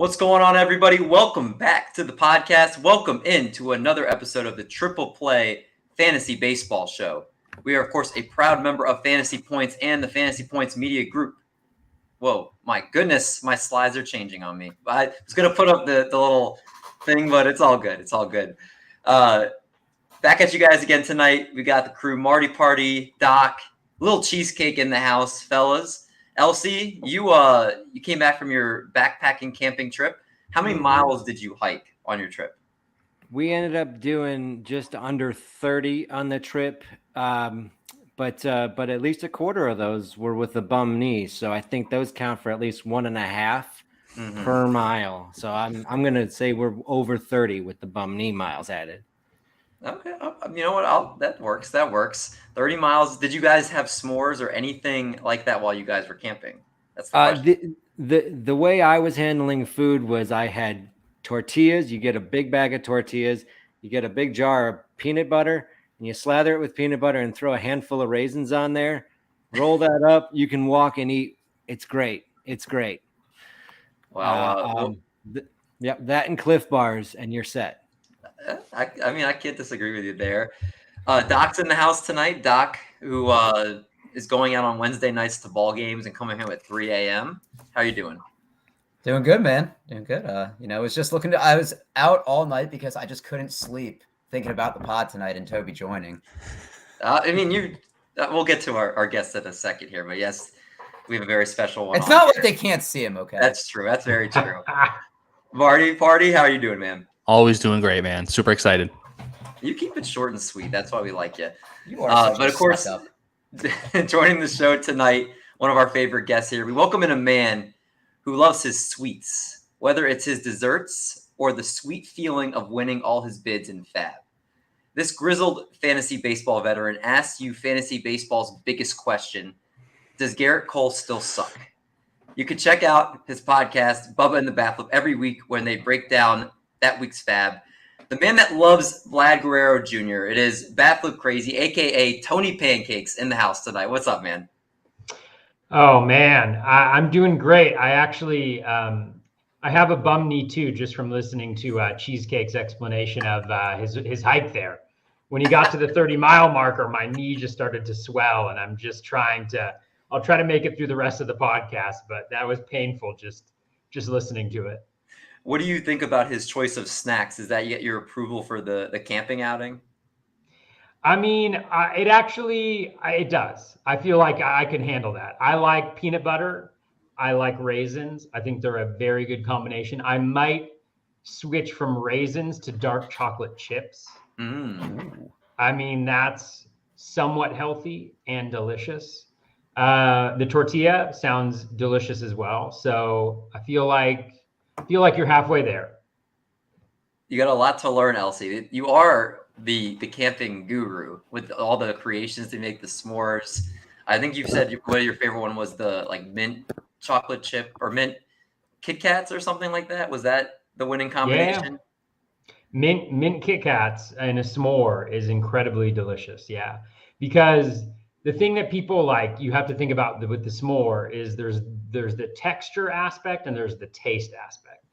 What's going on, everybody? Welcome back to the podcast. Welcome into another episode of the Triple Play Fantasy Baseball Show. We are, of course, a proud member of Fantasy Points and the Fantasy Points Media Group. Whoa, my goodness, my slides are changing on me. I was going to put up the little thing, but it's all good. It's all good. Back at you guys again tonight. We got the crew, Marty Party, Doc, little cheesecake in the house, fellas. Elsie, you came back from your backpacking camping trip. How many miles did you hike on your trip? We ended up doing just under 30 on the trip, but at least a quarter of those were with the bum knee. So I think those count for at least 1.5 per mile. So I'm gonna say we're over 30 with the bum knee miles added. Okay, you know what? That works. That works. 30 miles. Did you guys have s'mores or anything like that while you guys were camping? That's the way I was handling food was I had tortillas. You get a big bag of tortillas. You get a big jar of peanut butter, and you slather it with peanut butter and throw a handful of raisins on there. Roll that up. You can walk and eat. It's great. It's great. Wow. That and Cliff Bars, and you're set. I mean, I can't disagree with you there. Doc's in the house tonight. Doc, who is going out on Wednesday nights to ball games and coming home at 3 a.m. How are you doing? Doing good, man. Doing good. I was out all night because I just couldn't sleep thinking about the pod tonight and Toby joining. We'll get to our guests in a second here, but yes, we have a very special one. It's not like they can't see him, okay? That's true. That's very true. Marty Party, how are you doing, man? Always doing great, man. Super excited. You keep it short and sweet. That's why we like you. You are but of course, joining the show tonight, one of our favorite guests here. We welcome in a man who loves his sweets, whether it's his desserts or the sweet feeling of winning all his bids in Fab. This grizzled fantasy baseball veteran asks you fantasy baseball's biggest question: does Garrett Cole still suck? You can check out his podcast, Bubba in the Bathroom, every week when they break down that week's Fab. The man that loves Vlad Guerrero Jr. It is Bathloop Crazy, a.k.a. Tony Pancakes, in the house tonight. What's up, man? Oh, man. I'm doing great. I actually I have a bum knee, too, just from listening to Cheesecake's explanation of his hike there. When he got to the 30-mile marker, my knee just started to swell, and I'm just I'll try to make it through the rest of the podcast, but that was painful just listening to it. What do you think about his choice of snacks? Is that you get your approval for the camping outing? I mean, it does. I feel like I can handle that. I like peanut butter. I like raisins. I think they're a very good combination. I might switch from raisins to dark chocolate chips. I mean, that's somewhat healthy and delicious. The tortilla sounds delicious as well. So I feel like you're halfway there. You got a lot to learn, Elsie. You are the camping guru with all the creations to make the s'mores. I think you've said one of your favorite one was the mint chocolate chip or mint Kit Kats or something like that. Was that the winning combination? Yeah. Mint Kit Kats and a s'more is incredibly delicious. Yeah, because the thing that people like, you have to think about with the s'more is there's the texture aspect and there's the taste aspect.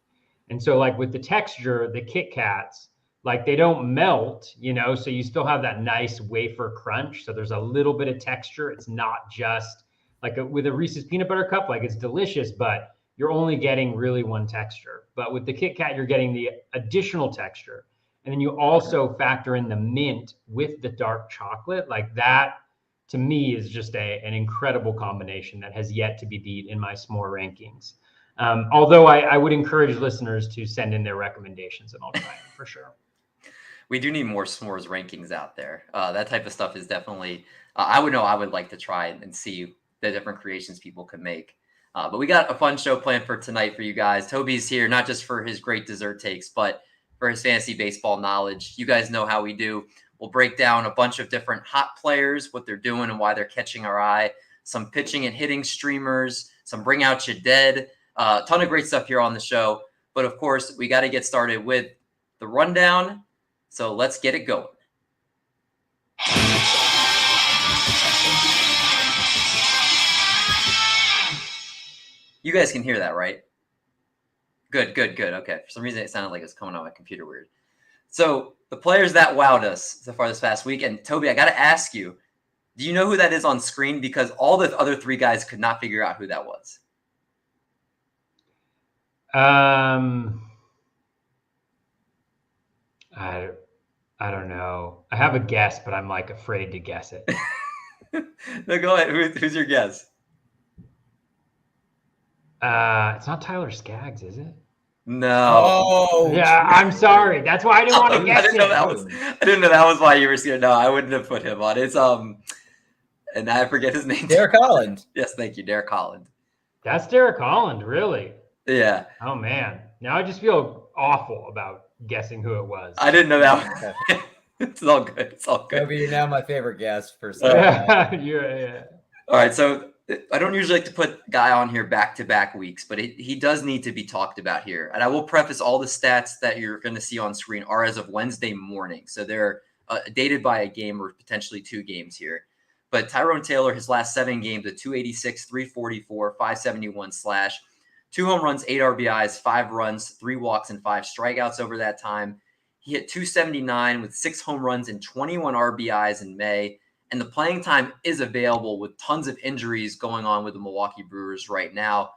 And so like with the texture, the Kit Kats, like they don't melt, so you still have that nice wafer crunch. So there's a little bit of texture. It's not just like with a Reese's peanut butter cup, like it's delicious, but you're only getting really one texture. But with the Kit Kat, you're getting the additional texture. And then you also factor in the mint with the dark chocolate. Like that, to me, is just an incredible combination that has yet to be beat in my s'more rankings. Although I would encourage listeners to send in their recommendations, and I'll try it for sure. We do need more s'mores rankings out there. That type of stuff is definitely, I would like to try and see the different creations people can make. But we got a fun show planned for tonight for you guys. Toby's here, not just for his great dessert takes, but for his fantasy baseball knowledge. You guys know how we do. We'll break down a bunch of different hot players, what they're doing and why they're catching our eye, some pitching and hitting streamers, some bring out your dead, a ton of great stuff here on the show. But of course, we got to get started with the rundown. So let's get it going. You guys can hear that, right? Good. Okay. For some reason, it sounded like it was coming on my computer weird. So the players that wowed us so far this past week, and Toby, I got to ask you, do you know who that is on screen? Because all the other three guys could not figure out who that was. I don't know. I have a guess, but I'm like afraid to guess it. No, go ahead. Who's your guess? It's not Tyler Skaggs, is it? No. Oh, Yeah, I'm sorry. That's why I didn't want to guess I didn't know that was why you were scared. No, I wouldn't have put him on. It's and I forget his name. Derek Holland. Yes, thank you, Derek Holland. That's Derek Holland, really? Yeah. Oh man, now I just feel awful about guessing who it was. I didn't know that. It's all good. It's all good. Toby, you're now my favorite guest for Yeah. All right, so I don't usually like to put Guy on here back-to-back weeks, but he does need to be talked about here. And I will preface all the stats that you're going to see on screen are as of Wednesday morning. So they're dated by a game or potentially 2 games here. But Tyrone Taylor, his last 7 games, a 286, 344, 571 slash, 2 home runs, 8 RBIs, 5 runs, 3 walks, and 5 strikeouts over that time. He hit 279 with 6 home runs and 21 RBIs in May. And the playing time is available with tons of injuries going on with the Milwaukee Brewers right now.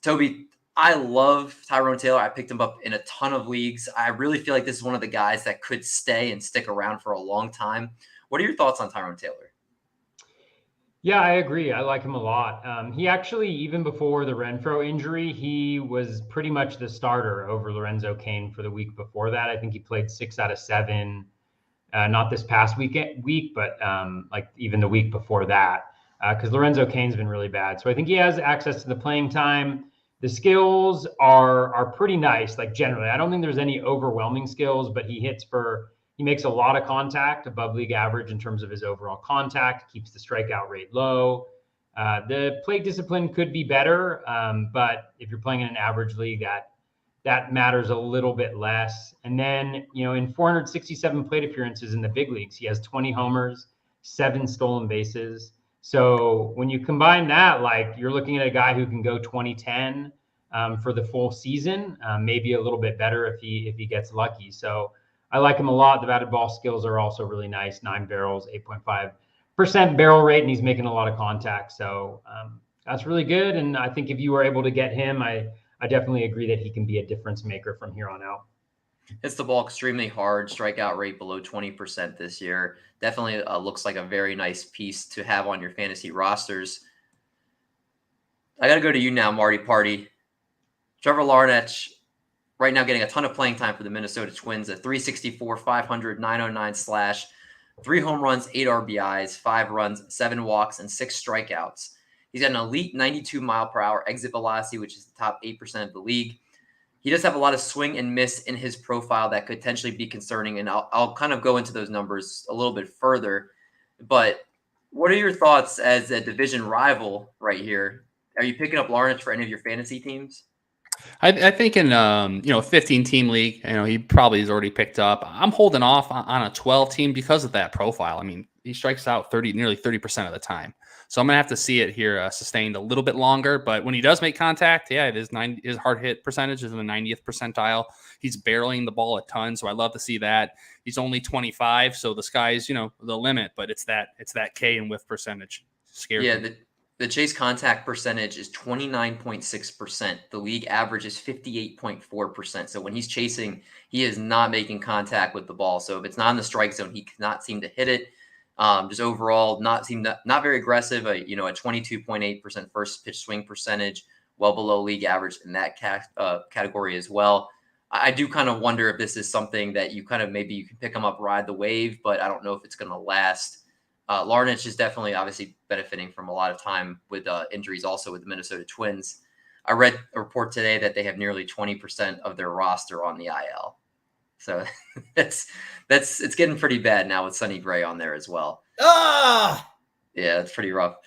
Toby, I love Tyrone Taylor. I picked him up in a ton of leagues. I really feel like this is one of the guys that could stay and stick around for a long time. What are your thoughts on Tyrone Taylor? Yeah, I agree. I like him a lot. He actually, even before the Renfroe injury, he was pretty much the starter over Lorenzo Cain for the week before that. I think he played 6 out of 7. Not this past week, but like even the week before that, because Lorenzo Cain's been really bad. So I think he has access to the playing time. The skills are pretty nice. Like generally, I don't think there's any overwhelming skills, but he makes a lot of contact, above league average in terms of his overall contact, keeps the strikeout rate low. The plate discipline could be better, but if you're playing in an average league, that matters a little bit less. And then, in 467 plate appearances in the big leagues, he has 20 homers, 7 stolen bases. So when you combine that, like you're looking at a guy who can go 20-10 for the full season, maybe a little bit better if he gets lucky. So I like him a lot. The batted ball skills are also really nice. 9 barrels, 8.5% barrel rate, and he's making a lot of contact. So that's really good. And I think if you were able to get him, I definitely agree that he can be a difference maker from here on out. Hits the ball extremely hard, strikeout rate below 20% this year. Definitely looks like a very nice piece to have on your fantasy rosters. I got to go to you now, Marty Party. Trevor Larnach, right now getting a ton of playing time for the Minnesota Twins, a 364, 500, 909 slash, 3 home runs, 8 RBIs, 5 runs, 7 walks, and 6 strikeouts. He's got an elite 92 mile per hour exit velocity, which is the top 8% of the league. He does have a lot of swing and miss in his profile that could potentially be concerning, and I'll kind of go into those numbers a little bit further. But what are your thoughts as a division rival right here? Are you picking up Larnach for any of your fantasy teams? I think in 15-team league, he probably is already picked up. I'm holding off on a 12-team because of that profile. I mean, he strikes out nearly 30% of the time. So I'm gonna have to see it here sustained a little bit longer. But when he does make contact, yeah, his hard hit percentage is in the 90th percentile. He's barreling the ball a ton, so I love to see that. He's only 25, so the sky's the limit. But it's that K and whiff percentage. Scary. Yeah, the chase contact percentage is 29.6%. The league average is 58.4%. So when he's chasing, he is not making contact with the ball. So if it's not in the strike zone, he cannot seem to hit it. Just overall, not very aggressive. A 22.8% first pitch swing percentage, well below league average in that category as well. I do kind of wonder if this is something that you can pick him up, ride the wave, but I don't know if it's going to last. Larnach is definitely obviously benefiting from a lot of time with injuries also with the Minnesota Twins. I read a report today that they have nearly 20% of their roster on the IL. So it's getting pretty bad now with Sonny Gray on there as well. Yeah, it's pretty rough.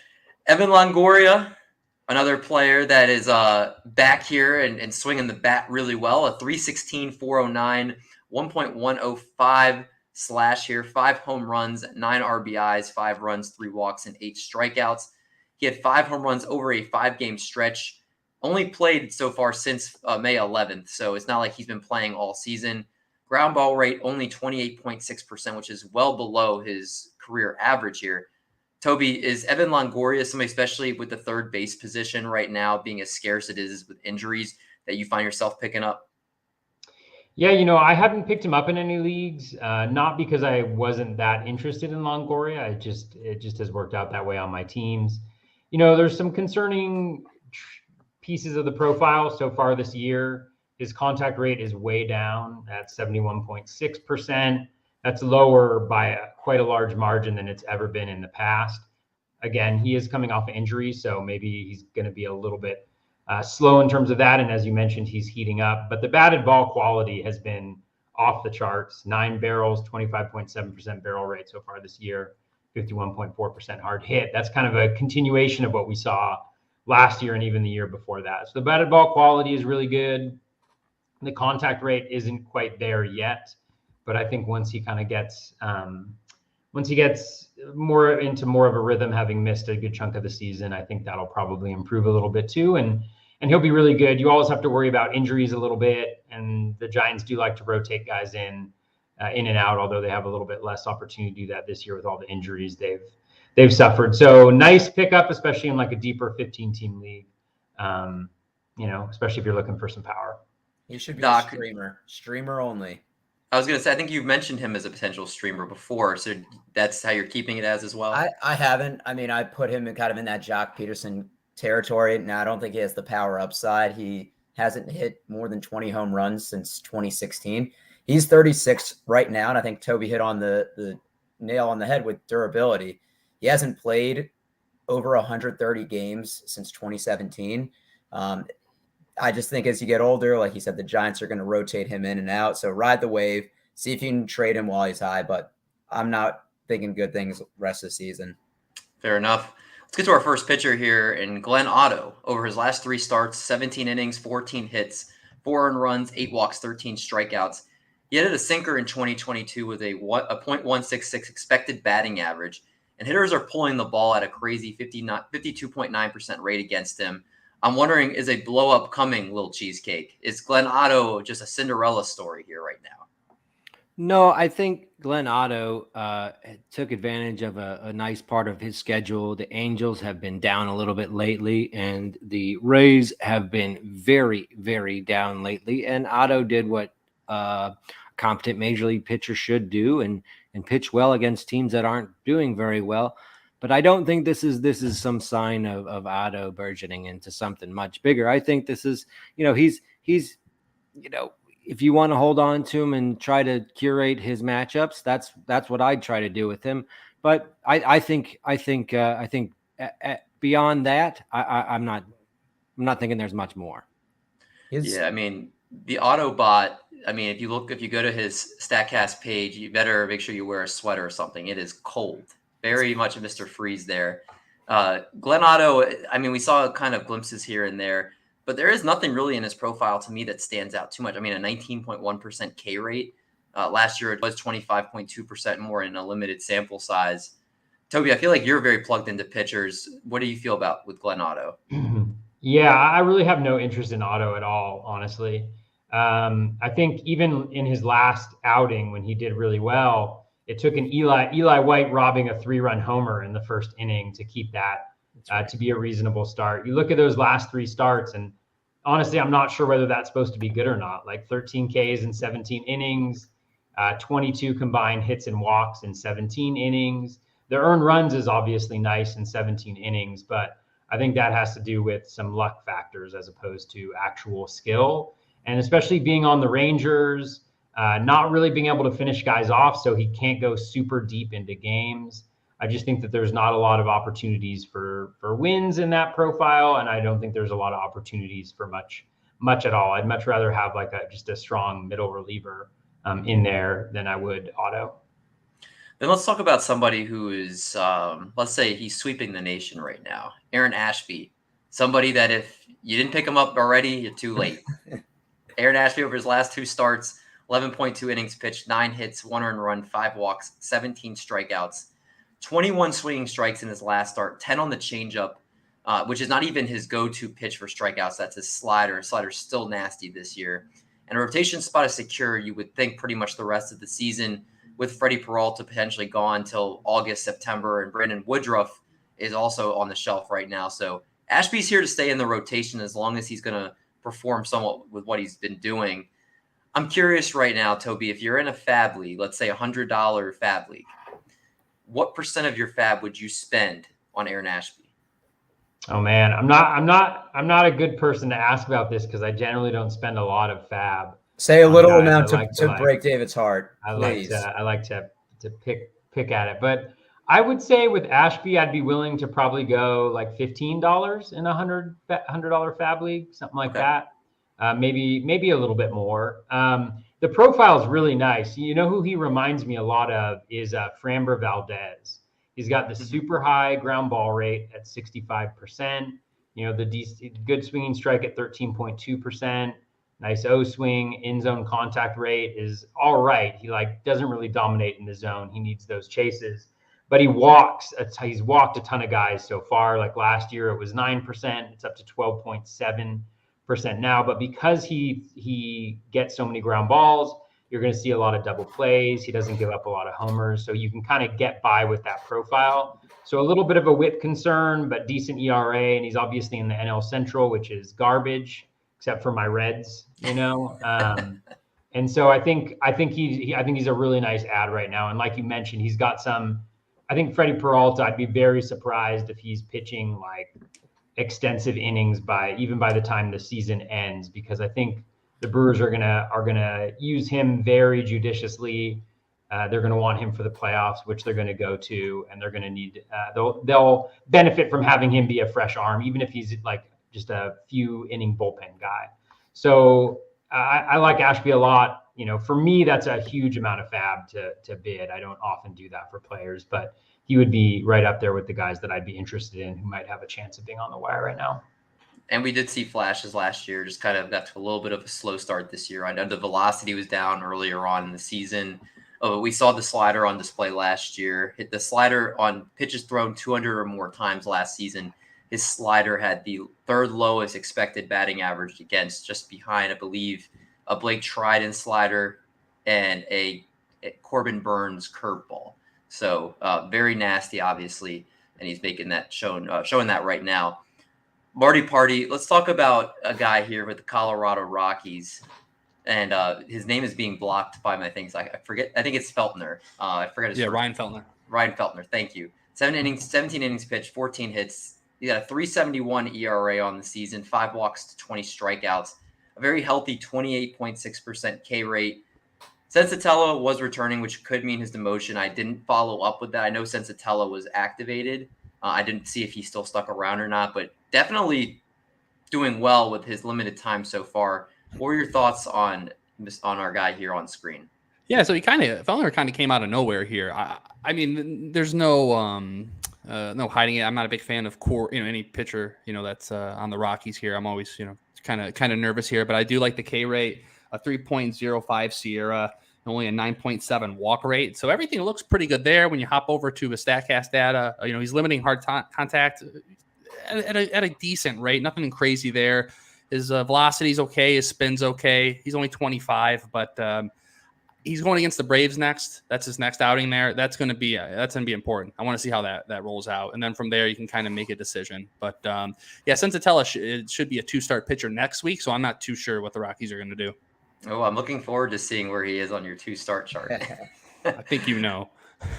Evan Longoria, another player that is back here and swinging the bat really well. A 316, 409, 1.105 slash here, 5 home runs, 9 RBIs, 5 runs, 3 walks, and 8 strikeouts. He had 5 home runs over a 5-game stretch Only played so far since May 11th, so it's not like he's been playing all season. Ground ball rate only 28.6%, which is well below his career average here. Toby, is Evan Longoria somebody, especially with the third base position right now being as scarce it is with injuries, that you find yourself picking up? Yeah, I haven't picked him up in any leagues, not because I wasn't that interested in Longoria. It just has worked out that way on my teams. There's some concerning pieces of the profile so far this year. His contact rate is way down at 71.6%. That's lower by quite a large margin than it's ever been in the past. Again, he is coming off injury, so maybe he's going to be a little bit slow in terms of that. And as you mentioned, he's heating up. But the batted ball quality has been off the charts. 9 barrels, 25.7% barrel rate so far this year, 51.4% hard hit. That's kind of a continuation of what we saw last year and even the year before that. So the batted ball quality is really good. The contact rate isn't quite there yet, but I think once he gets more into more of a rhythm, having missed a good chunk of the season, I think that'll probably improve a little bit too. And he'll be really good. You always have to worry about injuries a little bit. And the Giants do like to rotate guys in and out, although they have a little bit less opportunity to do that this year with all the injuries they've suffered. So nice pickup, especially in like a deeper 15-team league, especially if you're looking for some power. He should be Doc, a streamer only. I was going to say, I think you've mentioned him as a potential streamer before, so that's how you're keeping it as well? I haven't. I mean, I put him kind of in that Jock Peterson territory. Now, I don't think he has the power upside. He hasn't hit more than 20 home runs since 2016. He's 36 right now, and I think Toby hit on the nail on the head with durability. He hasn't played over 130 games since 2017. I just think as you get older, like you said, the Giants are going to rotate him in and out. So ride the wave, see if you can trade him while he's high, but I'm not thinking good things rest of the season. Fair enough. Let's get to our first pitcher here, in Glenn Otto. Over his last 3 starts, 17 innings, 14 hits, 4 earned runs, 8 walks, 13 strikeouts. He hit a sinker in 2022 with a .166 expected batting average, and hitters are pulling the ball at a crazy 52.9% rate against him. I'm wondering, is a blow-up coming, Little Cheesecake? Is Glenn Otto just a Cinderella story here right now? No, I think Glenn Otto took advantage of a nice part of his schedule. The Angels have been down a little bit lately, and the Rays have been very, very down lately. And Otto did what a competent major league pitcher should do and pitch well against teams that aren't doing very well. But I don't think this is some sign of Otto burgeoning into something much bigger. I think this is, he's if you want to hold on to him and try to curate his matchups, that's what I'd try to do with him. But I think beyond that, I'm not thinking there's much more. Yeah, I mean, the Autobot. I mean, if you go to his Statcast page, you better make sure you wear a sweater or something. It is cold. Very much a Mr. Freeze there. Glenn Otto, I mean, we saw kind of glimpses here and there, but there is nothing really in his profile to me that stands out too much. I mean, a 19.1% K rate. Last year it was 25.2% more in a limited sample size. Toby, I feel like you're very plugged into pitchers. What do you feel about with Glenn Otto? Yeah, I really have no interest in Otto at all, honestly. I think even in his last outing when he did really well, it took an Eli White robbing a 3-run homer in the first inning to keep that to be a reasonable start. You look at those last 3 starts, and honestly, I'm not sure whether that's supposed to be good or not. Like 13 Ks in 17 innings, 22 combined hits and walks in 17 innings. The earned runs is obviously nice in 17 innings, but I think that has to do with some luck factors as opposed to actual skill. And especially being on the Rangers, not really being able to finish guys off, so he can't go super deep into games. I just think that there's not a lot of opportunities for wins in that profile, and I don't think there's a lot of opportunities for much at all. I'd much rather have like just a strong middle reliever in there than I would Otto. Then let's talk about somebody who is, let's say he's sweeping the nation right now. Aaron Ashby, somebody that if you didn't pick him up already, you're too late. Aaron Ashby over his last 2 starts, 11.2 innings pitched, 9 hits, 1 earned run, 5 walks, 17 strikeouts, 21 swinging strikes in his last start, 10 on the changeup. which is not even his go-to pitch for strikeouts. That's his slider. His slider's still nasty this year. And a rotation spot is secure, you would think, pretty much the rest of the season, with Freddie Peralta potentially gone till August, September, and Brandon Woodruff is also on the shelf right now. So Ashby's here to stay in the rotation as long as he's going to perform somewhat with what he's been doing. I'm curious right now, Toby, if you're in a fab league, let's say $100 fab league, what % of your fab would you spend on Aaron Ashby? Oh man, I'm not a good person to ask about this because I generally don't spend a lot of fab. Say a little amount to break David's heart. I please. like to pick at it, but I would say with Ashby, I'd be willing to probably go like $15 in a $100 fab league, something like that. Maybe a little bit more. The profile is really nice. You know who he reminds me a lot of is Framber Valdez. He's got the super high ground ball rate at 65%. You know, the good swinging strike at 13.2%. Nice O swing. In zone contact rate is all right. He doesn't really dominate in the zone. He needs those chases, but he walks. He's walked a ton of guys so far. Like last year, it was 9%. It's up to 12.7% now. But because he gets so many ground balls, you're going to see a lot of double plays. He doesn't give up a lot of homers. So you can kind of get by with that profile. So a little bit of a whip concern, but decent ERA. And he's obviously in the NL Central, which is garbage, except for my Reds, you know? And so I think he's a really nice ad right now. And like you mentioned, he's got I think Freddie Peralta, I'd be very surprised if he's pitching like extensive innings even by the time the season ends, because I think the Brewers are gonna use him very judiciously. They're gonna want him for the playoffs, which they're gonna go to, and they're gonna need. They'll benefit from having him be a fresh arm, even if he's like just a few inning bullpen guy. So I like Ashby a lot. You know, for me, that's a huge amount of fab to bid. I don't often do that for players, but he would be right up there with the guys that I'd be interested in who might have a chance of being on the wire right now. And we did see flashes last year, just kind of got to a little bit of a slow start this year. I know the velocity was down earlier on in the season. We saw the slider on display last year. Hit the slider on pitches thrown 200 or more times last season. His slider had the third lowest expected batting average against, just behind, I believe, a Blake Triton slider and a Corbin Burns curveball. So very nasty, obviously, and he's making that showing that right now. Marty Party, let's talk about a guy here with the Colorado Rockies, and his name is being blocked by my things. I forget. I think it's Feltner. I forget his name. Ryan Feltner. Ryan Feltner. Thank you. 17 innings pitched, 14 hits. He got a 3.71 ERA on the season, 5 walks to 20 strikeouts, a very healthy 28.6% K rate. Sensatella was returning, which could mean his demotion. I didn't follow up with that. I know Sensatella was activated. I didn't see if he still stuck around or not, but definitely doing well with his limited time so far. What were your thoughts on our guy here on screen? Yeah, so Feltner kind of came out of nowhere here. I mean, there's no hiding it. I'm not a big fan of any pitcher, that's on the Rockies here. I'm always, kind of nervous here, but I do like the K rate, a 3.05 Sierra, only a 9.7 walk rate. So everything looks pretty good there. When you hop over to his StatCast data, he's limiting hard contact at a decent rate. Nothing crazy there. His velocity is okay. His spin's okay. He's only 25, but he's going against the Braves next. That's his next outing there. That's going to be important. I want to see how that rolls out, and then from there you can kind of make a decision. But Sensatella should be a 2-start pitcher next week, so I'm not too sure what the Rockies are going to do. Oh, I'm looking forward to seeing where he is on your 2-start chart. I think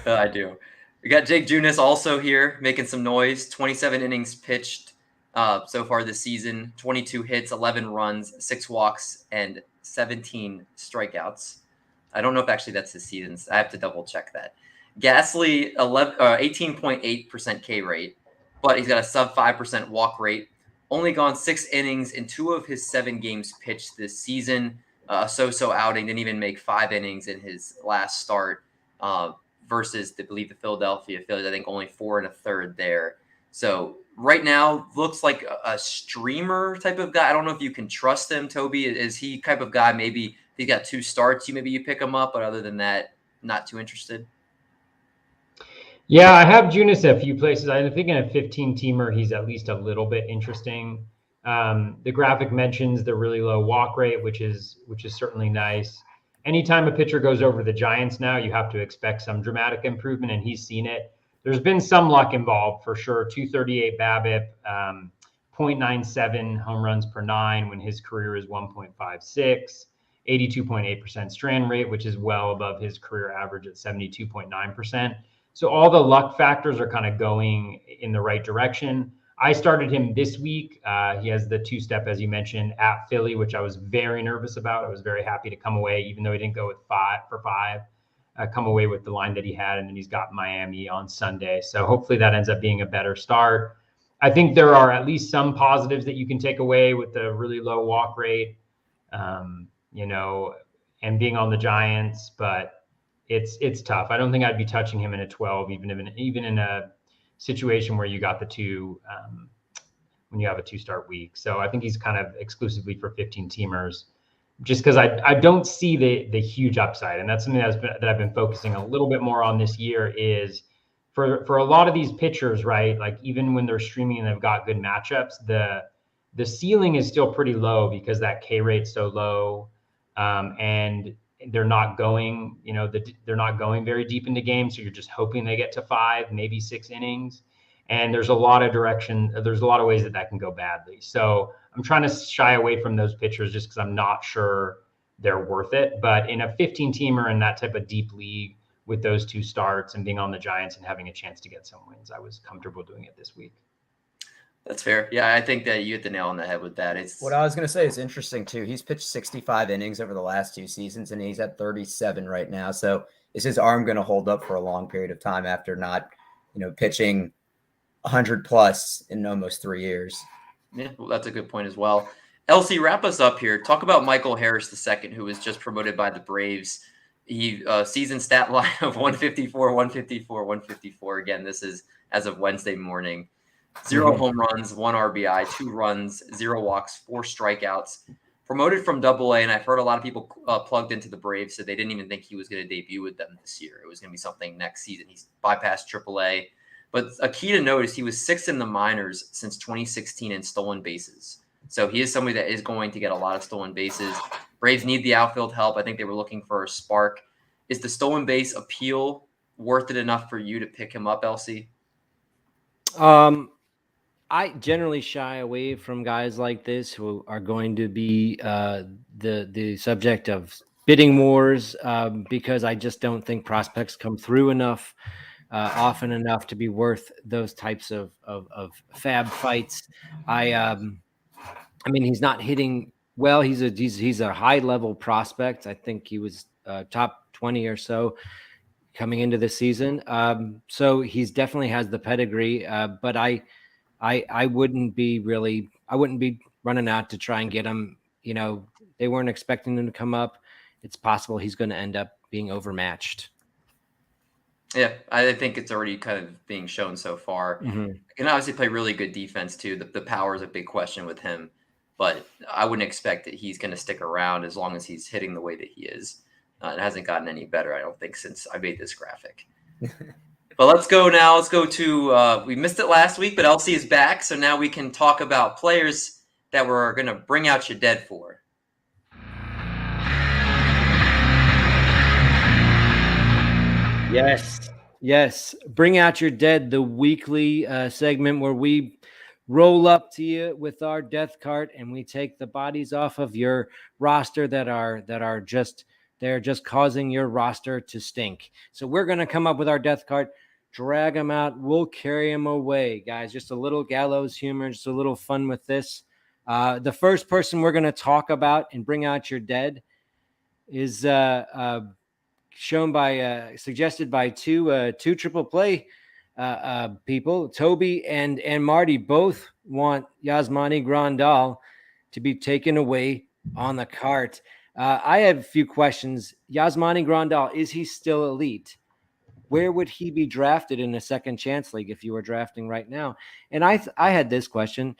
I do. We got Jake Junis also here making some noise. 27 innings pitched so far this season. 22 hits, 11 runs, 6 walks, and 17 strikeouts. I don't know if actually that's his seasons. I have to double check that. Gasly, 18.8% K rate, but he's got a sub 5% walk rate. Only gone 6 innings in 2 of his 7 games pitched this season. So-so outing, didn't even make 5 innings in his last start versus, I believe, the Philadelphia Phillies. I think only 4 1/3 there. So right now, looks like a streamer type of guy. I don't know if you can trust him, Toby. Is he type of guy, maybe if he's got 2 starts, you pick him up, but other than that, not too interested? Yeah, I have Junis a few places. I think in a 15-teamer, he's at least a little bit interesting. The graphic mentions the really low walk rate, which is certainly nice. Anytime a pitcher goes over the Giants now, you have to expect some dramatic improvement, and he's seen it. There's been some luck involved for sure. 238 BABIP, 0.97 home runs per 9 when his career is 1.56, 82.8% strand rate, which is well above his career average at 72.9%. So all the luck factors are kind of going in the right direction. I started him this week. He has the 2-step, as you mentioned, at Philly, which I was very nervous about. I was very happy to come away, even though he didn't go with 5 for 5, come away with the line that he had. And then he's got Miami on Sunday. So hopefully that ends up being a better start. I think there are at least some positives that you can take away with the really low walk rate, and being on the Giants, but it's tough. I don't think I'd be touching him in a 12, even in a situation where you got the 2 when you have a 2-start week. So I think he's kind of exclusively for 15-teamers, just because I don't see the huge upside, and that's something that I've been focusing a little bit more on this year. Is for a lot of these pitchers, right? Like even when they're streaming and they've got good matchups, the ceiling is still pretty low because that K rate's so low, and they're not going, they're not going very deep into games. So you're just hoping they get to 5, maybe 6 innings. And there's a lot of there's a lot of ways that can go badly. So I'm trying to shy away from those pitchers just because I'm not sure they're worth it. But in a 15-teamer in that type of deep league with those 2 starts and being on the Giants and having a chance to get some wins, I was comfortable doing it this week. That's fair. Yeah, I think that you hit the nail on the head with that. What I was going to say is interesting too. He's pitched 65 innings over the last 2 seasons, and he's at 37 right now. So is his arm going to hold up for a long period of time after not, pitching 100 plus in almost 3 years? Yeah, well, that's a good point as well. LC, wrap us up here. Talk about Michael Harris II, who was just promoted by the Braves. He season stat line of 154, 154, 154. Again, this is as of Wednesday morning. 0 home runs, 1 RBI, 2 runs, 0 walks, 4 strikeouts. Promoted from AA, and I've heard a lot of people plugged into the Braves, so they didn't even think he was going to debut with them this year. It was going to be something next season. He's bypassed AAA. But a key to note is he was 6th in the minors since 2016 in stolen bases. So he is somebody that is going to get a lot of stolen bases. Braves need the outfield help. I think they were looking for a spark. Is the stolen base appeal worth it enough for you to pick him up, LC? I generally shy away from guys like this who are going to be the subject of bidding wars because I just don't think prospects come through enough often enough to be worth those types of fab fights. I mean, he's not hitting well. He's a high level prospect. I think he was top 20 or so coming into the season. So he's definitely has the pedigree, but I wouldn't be running out to try and get him. They weren't expecting him to come up. It's possible he's going to end up being overmatched. Yeah, I think it's already kind of being shown so far. Mm-hmm. He can obviously play really good defense too. The power is a big question with him, but I wouldn't expect that he's going to stick around as long as he's hitting the way that he is. It hasn't gotten any better, I don't think, since I made this graphic. But let's go now. Let's go to we missed it last week, but LC is back, so now we can talk about players that we're going to bring out your dead for. Yes. Bring out your dead, the weekly segment where we roll up to you with our death cart and we take the bodies off of your roster that are just causing your roster to stink. So we're going to come up with our death cart, drag them out. We'll carry them away, guys. Just a little gallows humor, just a little fun with this. The first person we're going to talk about and bring out your dead is suggested by two triple play people. Toby and Marty both want Yasmani Grandal to be taken away on the cart. I have a few questions. Yasmani Grandal, is he still elite? Where would he be drafted in a second chance league if you were drafting right now? And I had this question: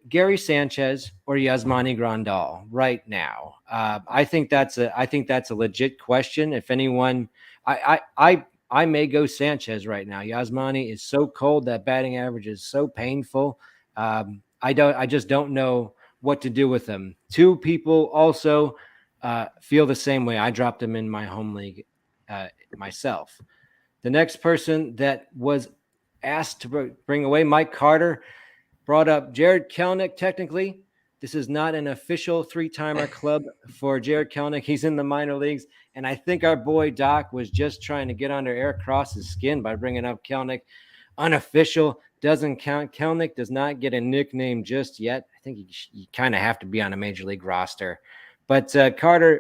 Gary Sanchez or Yasmani Grandal right now? I think that's a legit question. If anyone, I I may go Sanchez right now. Yasmani is so cold. That batting average is so painful. I just don't know what to do with him. Two people also feel the same way. I dropped him in my home league myself. The next person that was asked to bring away, Mike Carter, brought up Jared Kelenic. Technically, this is not an official 3-timer club for Jared Kelenic. He's in the minor leagues. And I think our boy Doc was just trying to get under Eric Cross's skin by bringing up Kelenic. Unofficial, doesn't count. Kelenic does not get a nickname just yet. I think you kind of have to be on a major league roster. But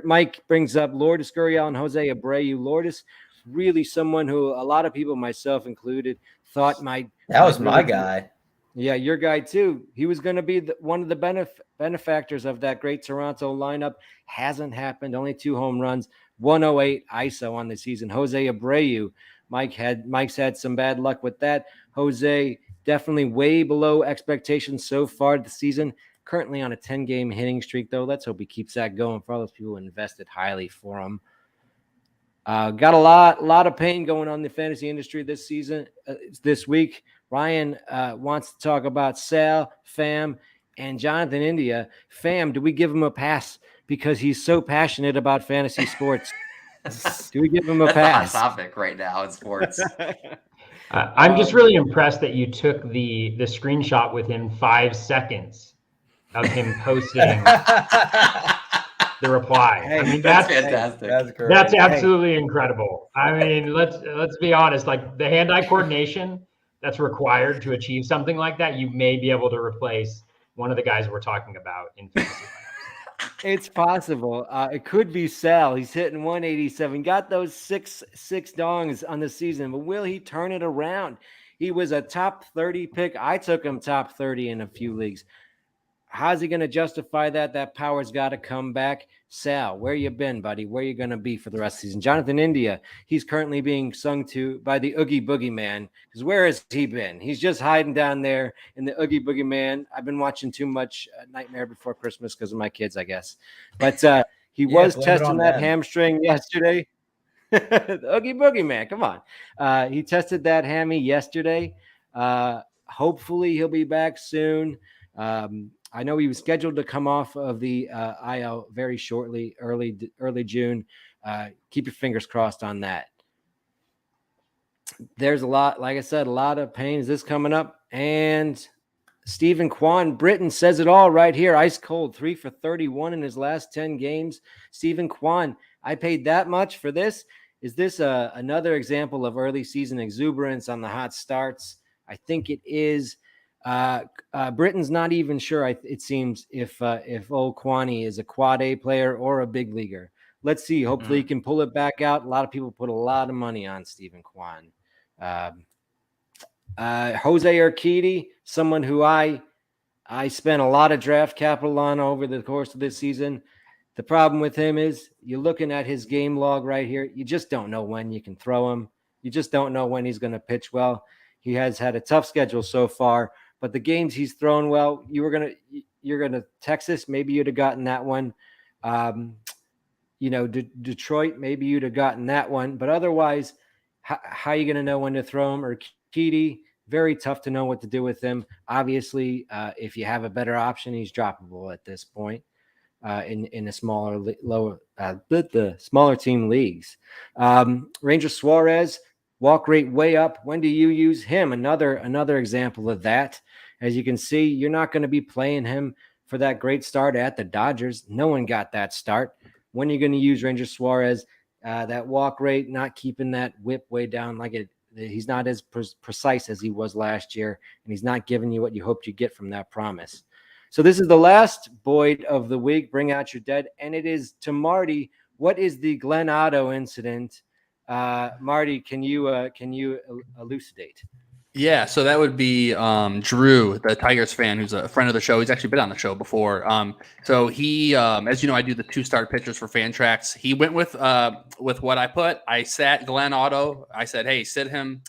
Mike brings up Lourdes Gurriel and Jose Abreu. Lourdes, really someone who a lot of people, myself included, thought might. That was my guy. Yeah, your guy too. He was going to be one of the benefactors of that great Toronto lineup. Hasn't happened. Only 2 home runs, 108 ISO on the season. Jose Abreu, Mike's had some bad luck with that. Jose definitely way below expectations so far this season. Currently on a 10-game hitting streak, though. Let's hope he keeps that going for all those people who invested highly for him. Got a lot of pain going on in the fantasy industry this season, this week. Ryan wants to talk about Sal, Fam, and Jonathan India. Fam, do we give him a pass because he's so passionate about fantasy sports? Do we give him a pass? That's the hot topic right now in sports. I'm just really impressed that you took the screenshot within 5 seconds of him posting the reply. Hey, I mean, that's fantastic. That's absolutely incredible. I mean, let's be honest. Like the hand-eye coordination that's required to achieve something like that, you may be able to replace one of the guys we're talking about in fantasy lineups. It's possible. It could be Sal. He's hitting 187. Got those six dongs on the season, but will he turn it around? He was a top 30 pick. I took him top 30 in a few leagues. How's he going to justify that? That power's got to come back. Sal, where you been, buddy? Where you going to be for the rest of the season? Jonathan India, he's currently being sung to by the Oogie Boogie Man. Because where has he been? He's just hiding down there in the Oogie Boogie Man. I've been watching too much Nightmare Before Christmas because of my kids, I guess. But he was testing that hamstring yesterday. The Oogie Boogie Man, come on. He tested that hammy yesterday. Hopefully he'll be back soon. I know he was scheduled to come off of the IL very shortly, early June. Keep your fingers crossed on that. There's a lot, like I said, a lot of pain. Is this coming up? And Stephen Kwan Britton says it all right here. Ice cold, 3 for 31 in his last 10 games. Stephen Kwan, I paid that much for this. Is this another example of early season exuberance on the hot starts? I think it is. Britain's not even sure, it seems, if old Kwani is a quad A player or a big leaguer. Let's see. Hopefully he can pull it back out. A lot of people put a lot of money on Stephen Kwan. Jose Urquidy, someone who I spent a lot of draft capital on over the course of this season. The problem with him is you're looking at his game log right here. You just don't know when you can throw him. You just don't know when he's going to pitch well. He has had a tough schedule so far. But the games he's thrown well, you're gonna Texas, maybe you'd have gotten that one. Detroit, maybe you'd have gotten that one. But otherwise, how are you gonna know when to throw him? Or Urquidy, very tough to know what to do with him. Obviously, if you have a better option, he's droppable at this point in the smaller team leagues. Ranger Suarez. Walk rate way up. When do you use him? Another example of that. As you can see, you're not going to be playing him for that great start at the Dodgers. No one got that start. When are you going to use Ranger Suarez? That walk rate, not keeping that whip way down like it. He's not as precise as he was last year, and he's not giving you what you hoped you get from that promise. So this is the last Boyd of the week. Bring out your dead, and it is to Marty. What is the Glenn Otto incident? Marty, can you elucidate? Yeah, so that would be Drew, the Tigers fan, who's a friend of the show. He's actually been on the show before. So he, as you know, I do the 2-start pitchers for Fantrax. He went with what I put. I sat Glenn Otto. I said, hey, sit him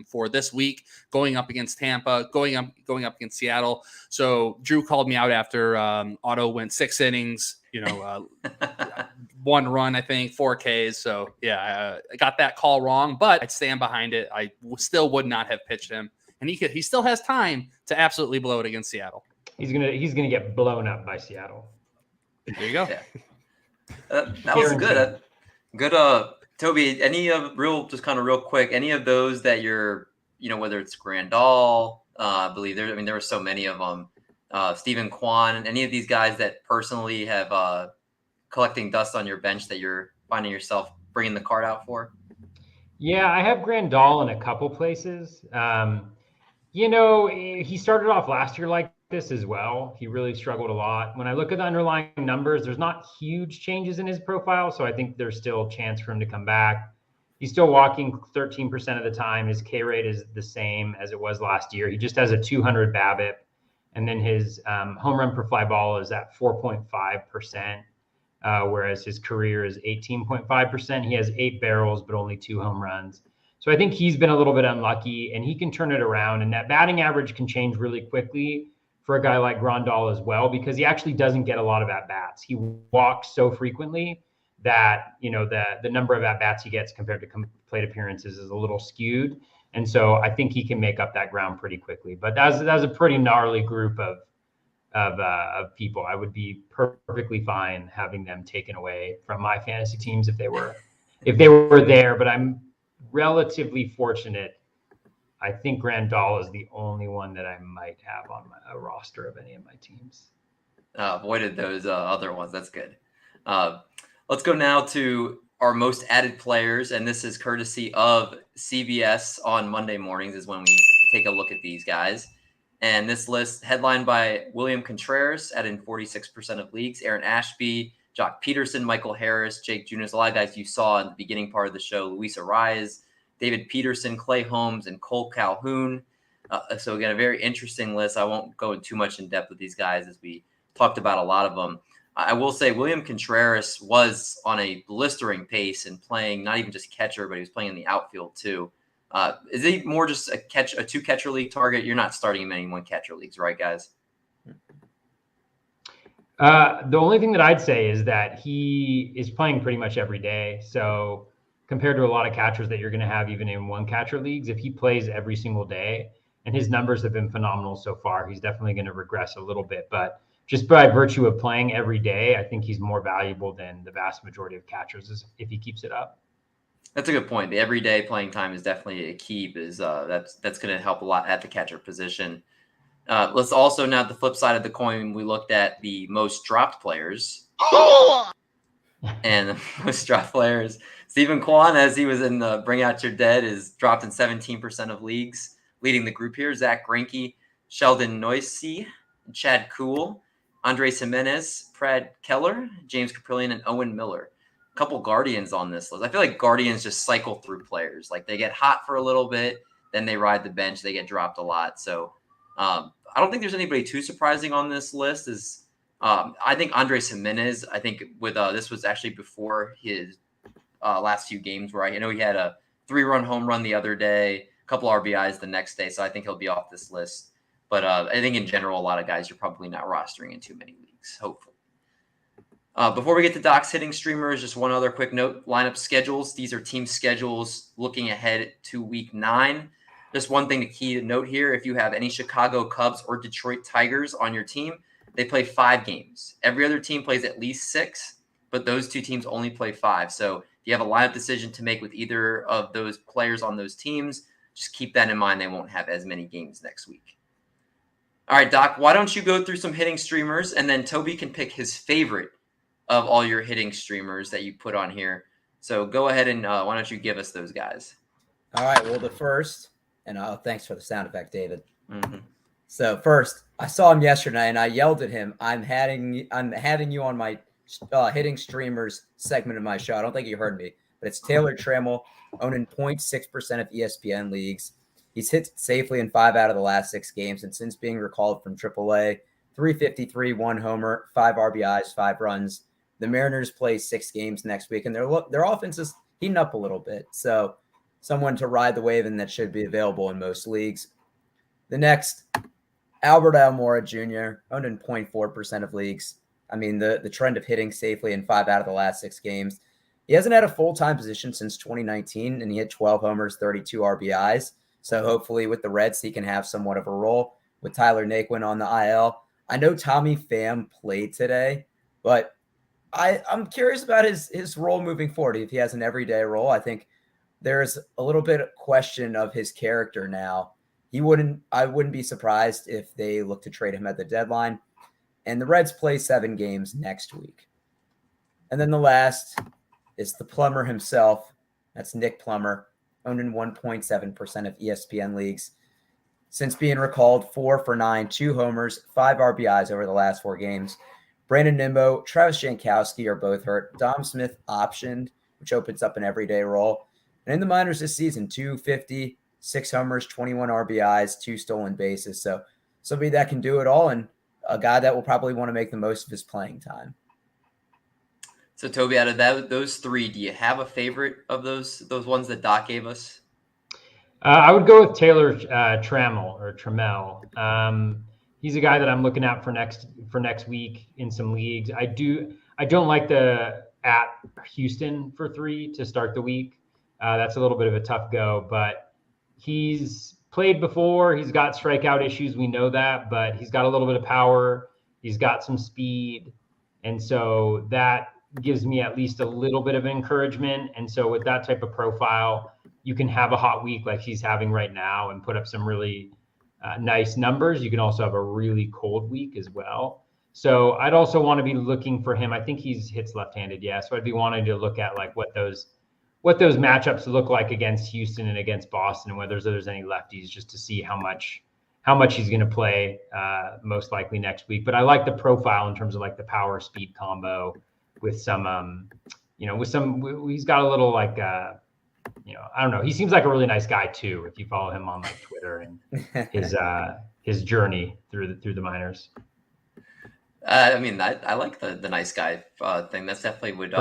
for this week, going up against Tampa, going up against Seattle. So Drew called me out after Otto went 6 innings. 1 run, I think, 4 Ks. So yeah, I got that call wrong, but I'd stand behind it. I still would not have pitched him, and he still has time to absolutely blow it against Seattle. He's gonna get blown up by Seattle. There you go. Yeah. That was good. Good. Toby, any of real quick, any of those that you're, whether it's Grandal, I believe there were so many of them, Stephen Kwan, any of these guys that personally have collecting dust on your bench that you're finding yourself bringing the card out for? Yeah, I have Grandal in a couple places. He started off last year like this as well. He really struggled a lot. When I look at the underlying numbers, there's not huge changes in his profile, so I think there's still a chance for him to come back. He's still walking 13% of the time. His K rate is the same as it was last year. He just has a 200 BABIP, and then his home run per fly ball is at 4.5%, whereas his career is 18.5%. He has 8 barrels, but only 2 home runs. So I think he's been a little bit unlucky, and he can turn it around. And that batting average can change really quickly for a guy like Grandal as well, because he actually doesn't get a lot of at-bats. He walks so frequently that, the number of at-bats he gets compared to plate appearances is a little skewed. And so I think he can make up that ground pretty quickly. But that's a pretty gnarly group of people. I would be perfectly fine having them taken away from my fantasy teams if they were there. But I'm relatively fortunate. I think Grandal is the only one that I might have on a roster of any of my teams. Avoided those other ones. That's good. Let's go now to our most added players, and this is courtesy of CBS on Monday mornings is when we take a look at these guys. And this list headlined by William Contreras, added in 46% of leagues, Aaron Ashby, Jock Peterson, Michael Harris, Jake Junis, a lot of guys you saw in the beginning part of the show, Luis Arraez, David Peterson, Clay Holmes, and Cole Calhoun. So again, a very interesting list. I won't go in too much in depth with these guys as we talked about a lot of them. I will say William Contreras was on a blistering pace and playing not even just catcher, but he was playing in the outfield too. Is he more just a 2-catcher league target? You're not starting him in any 1-catcher leagues, right, guys? The only thing that I'd say is that he is playing pretty much every day. So compared to a lot of catchers that you're going to have even in 1-catcher leagues, if he plays every single day, and his numbers have been phenomenal so far, he's definitely going to regress a little bit. But just by virtue of playing every day, I think he's more valuable than the vast majority of catchers if he keeps it up. That's a good point. The everyday playing time is definitely a key because that's going to help a lot at the catcher position. Let's also now the flip side of the coin, we looked at the most dropped players. And the most dropped players, Stephen Kwan, as he was in the Bring Out Your Dead, is dropped in 17% of leagues. Leading the group here, Zach Greinke, Sheldon Noisy, Chad Kuhl, Andres Jimenez, Brad Keller, James Caprillion, and Owen Miller. A couple Guardians on this list. I feel like Guardians just cycle through players. Like they get hot for a little bit, then they ride the bench, they get dropped a lot. So I don't think there's anybody too surprising on this list. I think Andres Jimenez, I think with this was actually before his last few games where I know he had a 3-run home run the other day, a couple RBIs the next day. So I think he'll be off this list. But I think in general, a lot of guys you're probably not rostering in too many leagues, hopefully. Before we get to Doc's hitting streamers, just one other quick note, lineup schedules. These are team schedules looking ahead to week 9. Just one thing to note here, if you have any Chicago Cubs or Detroit Tigers on your team, they play 5 games. Every other team plays at least 6, but those 2 teams only play 5. So if you have a lineup decision to make with either of those players on those teams, just keep that in mind. They won't have as many games next week. All right, Doc, why don't you go through some hitting streamers, and then Toby can pick his favorite of all your hitting streamers that you put on here. So go ahead and why don't you give us those guys? All right. Well, the first, and thanks for the sound effect, David. Mm-hmm. So first, I saw him yesterday, and I yelled at him, I'm having you on my hitting streamers segment of my show. I don't think you heard me, but it's Taylor Trammell, owning 0.6% of ESPN leagues. He's hit safely in 5 out of the last 6 games, and since being recalled from AAA, 353, 1 homer, 5 RBIs, 5 runs. The Mariners play 6 games next week, and their offense is heating up a little bit. So someone to ride the wave, and that should be available in most leagues. The next, Albert Almora Jr., owned in 0.4% of leagues. I mean, the trend of hitting safely in 5 out of the last 6 games. He hasn't had a full-time position since 2019, and he hit 12 homers, 32 RBIs. So hopefully with the Reds, he can have somewhat of a role. With Tyler Naquin on the IL, I know Tommy Pham played today, but I'm curious about his role moving forward. If he has an everyday role, I think there's a little bit of question of his character now. I wouldn't be surprised if they look to trade him at the deadline. And the Reds play 7 games next week. And then the last is the plumber himself. That's Nick Plummer, owned in 1.7% of ESPN leagues. Since being recalled, 4 for 9, 2 homers, 5 RBIs over the last 4 games. Brandon Nimmo, Travis Jankowski are both hurt. Dom Smith optioned, which opens up an everyday role. And in the minors this season, 250, 6 homers, 21 RBIs, 2 stolen bases. So somebody that can do it all, and a guy that will probably want to make the most of his playing time. So Toby, out of those 3, do you have a favorite of those ones that Doc gave us? I would go with Taylor Trammell. He's a guy that I'm looking at for next week in some leagues. I don't like the at Houston for 3 to start the week. That's a little bit of a tough go, but he's played before. He's got strikeout issues. We know that, but he's got a little bit of power. He's got some speed. And so that gives me at least a little bit of encouragement. And so with that type of profile, you can have a hot week like he's having right now and put up some really nice numbers. You can also have a really cold week as well. So I'd also want to be looking for him. I think he's hits left-handed. Yeah. So I'd be wanting to look at like what those matchups look like against Houston and against Boston, and whether there's any lefties, just to see how much he's going to play most likely next week. But I like the profile in terms of like the power speed combo with some, he's got a little like, I don't know. He seems like a really nice guy too, if you follow him on like Twitter and his journey through the minors. I mean, I like the nice guy thing. That's definitely would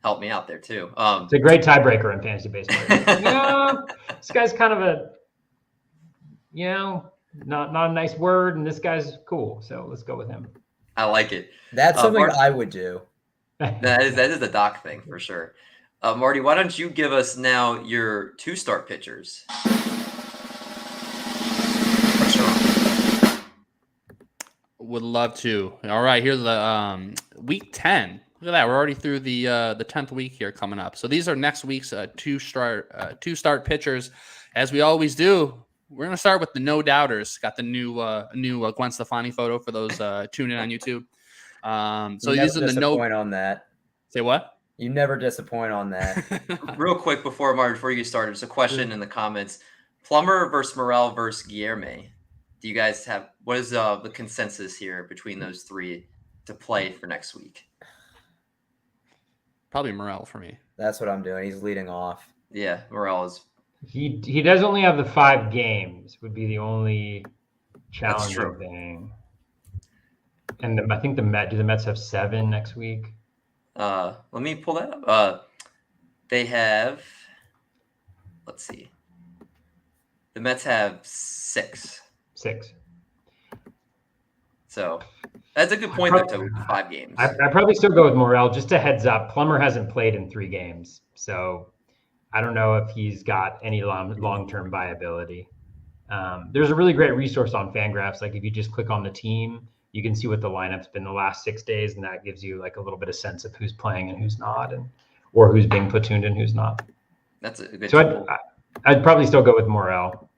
help me out there too. It's a great tiebreaker in fantasy baseball. This guy's kind of a, not a nice word, and this guy's cool. So let's go with him. I like it. That's something I would do. That is the Doc thing for sure. Marty, why don't you give us now your 2-start pitchers? Would love to. All right, here's the week 10. Look at that. We're already through the 10th week here coming up. So these are next week's 2-start pitchers. As we always do, we're going to start with the no doubters. Got the new Gwen Stefani photo for those tuning in on YouTube. So these are the no point on that. Say what? You never disappoint on that. Real quick before you get started, there's a question in the comments. Plummer versus Morel versus Guillerme. Do you guys have, what is the consensus here between those 3 to play for next week? Probably Morel for me. That's what I'm doing. He's leading off. Yeah, Morel is. He does only have the 5 games, would be the only challenging thing. And I think do the Mets have 7 next week? Let me pull that up. They have, let's see. The Mets have 6. 6. So that's a good point to 5 games. I probably still go with Morel. Just a heads up, Plummer hasn't played in 3 games. So I don't know if he's got any long-term viability. There's a really great resource on Fangraphs. Like if you just click on the team, you can see what the lineup's been the last 6 days, and that gives you like a little bit of sense of who's playing and who's not, or who's being platooned and who's not. That's a good. So I'd probably still go with Morel.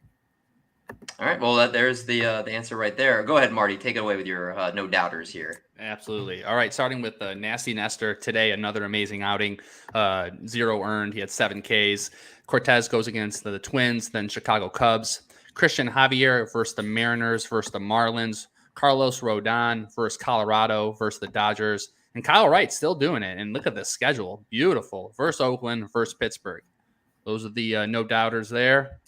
All right. Well, there's the answer right there. Go ahead, Marty. Take it away with your no doubters here. Absolutely. All right. Starting with Nasty Nestor today, another amazing outing. 0 earned. He had 7 Ks. Cortez goes against the Twins, then Chicago Cubs. Christian Javier versus the Mariners versus the Marlins. Carlos Rodon versus Colorado versus the Dodgers. And Kyle Wright still doing it. And look at this schedule. Beautiful. Versus Oakland versus Pittsburgh. Those are the no doubters there.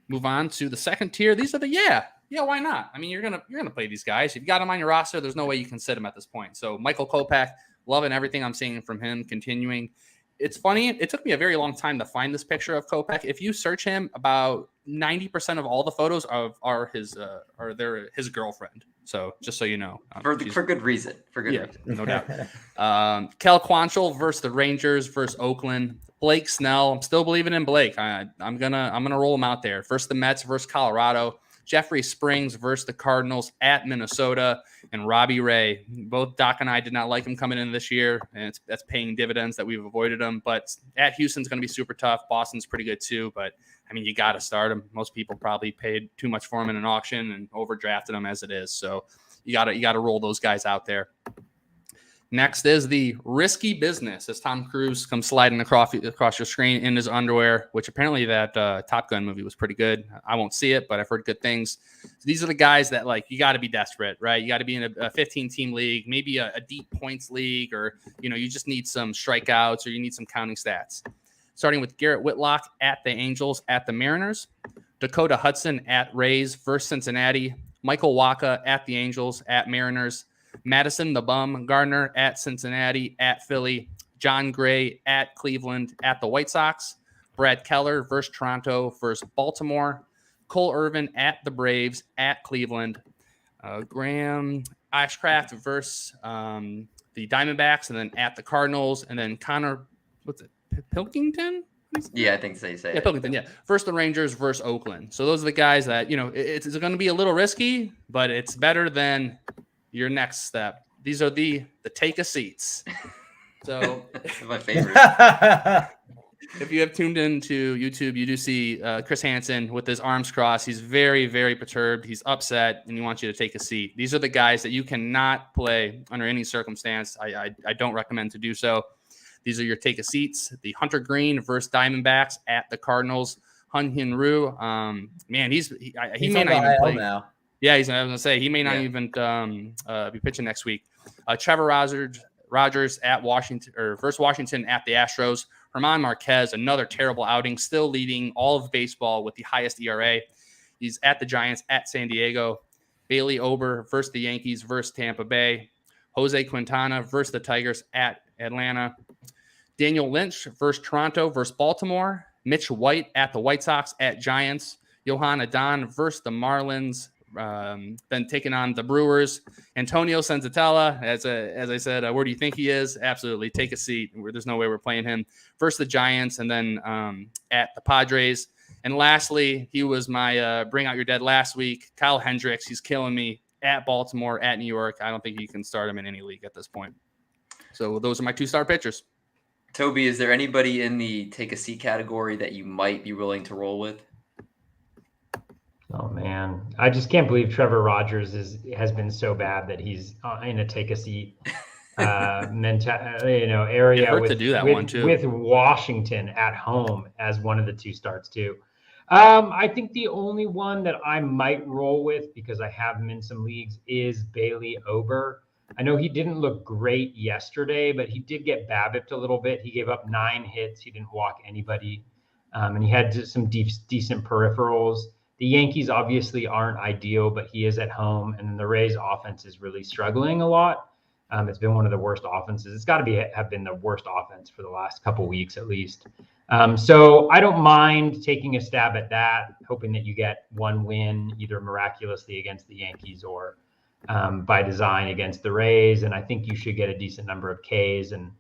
Move on to the second tier. These are the why not? I mean, you're gonna play these guys. If you got them on your roster, there's no way you can sit them at this point. So Michael Kopech, loving everything I'm seeing from him. Continuing. It's funny. It took me a very long time to find this picture of Kopech. If you search him, about 90% of all the photos are his girlfriend. So just so you know, for good reason. For good reason, no doubt. Kel Quantrill versus the Rangers versus Oakland. Blake Snell. I'm still believing in Blake. I'm gonna roll him out there. First the Mets versus Colorado. Jeffrey Springs versus the Cardinals at Minnesota, and Robbie Ray. Both Doc and I did not like him coming in this year, and that's paying dividends that we've avoided him. But at Houston's going to be super tough. Boston's pretty good too, but I mean, you got to start him. Most people probably paid too much for him in an auction and overdrafted him as it is. So you got to roll those guys out there. Next is the risky business as Tom Cruise comes sliding across your screen in his underwear, which apparently that Top Gun movie was pretty good. I won't see it, but I've heard good things. So these are the guys that, like, you got to be desperate, right? You got to be in a 15-team league, maybe a deep points league, or, you just need some strikeouts or you need some counting stats. Starting with Garrett Whitlock at the Angels at the Mariners, Dakota Hudson at Rays versus Cincinnati, Michael Wacha at the Angels at Mariners, Madison the Bum Gardner at Cincinnati at Philly, John Gray at Cleveland at the White Sox, Brad Keller versus Toronto versus Baltimore, Cole Irvin at the Braves at Cleveland, Graham Ashcraft versus the Diamondbacks, and then at the Cardinals, and then Connor, Pilkington? Yeah, I think they say yeah, Pilkington, yeah. First the Rangers versus Oakland. So those are the guys that, it's going to be a little risky, but it's better than your next step. These are the take a seats. So my favorite. If you have tuned into YouTube, you do see Chris Hansen with his arms crossed. He's very, very perturbed. He's upset, and he wants you to take a seat. These are the guys that you cannot play under any circumstance. I don't recommend to do so. These are your take a seats. The Hunter Green versus Diamondbacks at the Cardinals. Hun Hyun Ryu, man, he may not even play now. Yeah, I was gonna say he may not even be pitching next week. Trevor Rogers at Washington versus Washington at the Astros. Herman Marquez, another terrible outing, still leading all of baseball with the highest ERA. He's at the Giants at San Diego. Bailey Ober versus the Yankees versus Tampa Bay. Jose Quintana versus the Tigers at Atlanta. Daniel Lynch versus Toronto versus Baltimore. Mitch White at the White Sox at Giants. Johan Adon versus the Marlins. Then taking on the Brewers. Antonio Senzatella, as I said, where do you think he is? Absolutely, take a seat. There's no way we're playing him. First the Giants, and then at the Padres. And lastly, he was my bring out your dead last week. Kyle Hendricks, he's killing me at Baltimore, at New York. I don't think you can start him in any league at this point. So those are my 2-star pitchers. Toby, is there anybody in the take a seat category that you might be willing to roll with? Oh man, I just can't believe Trevor Rogers has been so bad that he's in a take a seat area. It hurt to do that one too. With Washington at home as one of the 2 starts too. I think the only one that I might roll with, because I have him in some leagues, is Bailey Ober. I know he didn't look great yesterday, but he did get BABIP'd a little bit. He gave up 9 hits. He didn't walk anybody, and he had some decent peripherals. The Yankees obviously aren't ideal, but he is at home, and the Rays offense is really struggling a lot. It's been one of the worst offenses. It's got to have been the worst offense for the last couple weeks at least. So I don't mind taking a stab at that, hoping that you get one win either miraculously against the Yankees or by design against the Rays. And I think you should get a decent number of Ks, and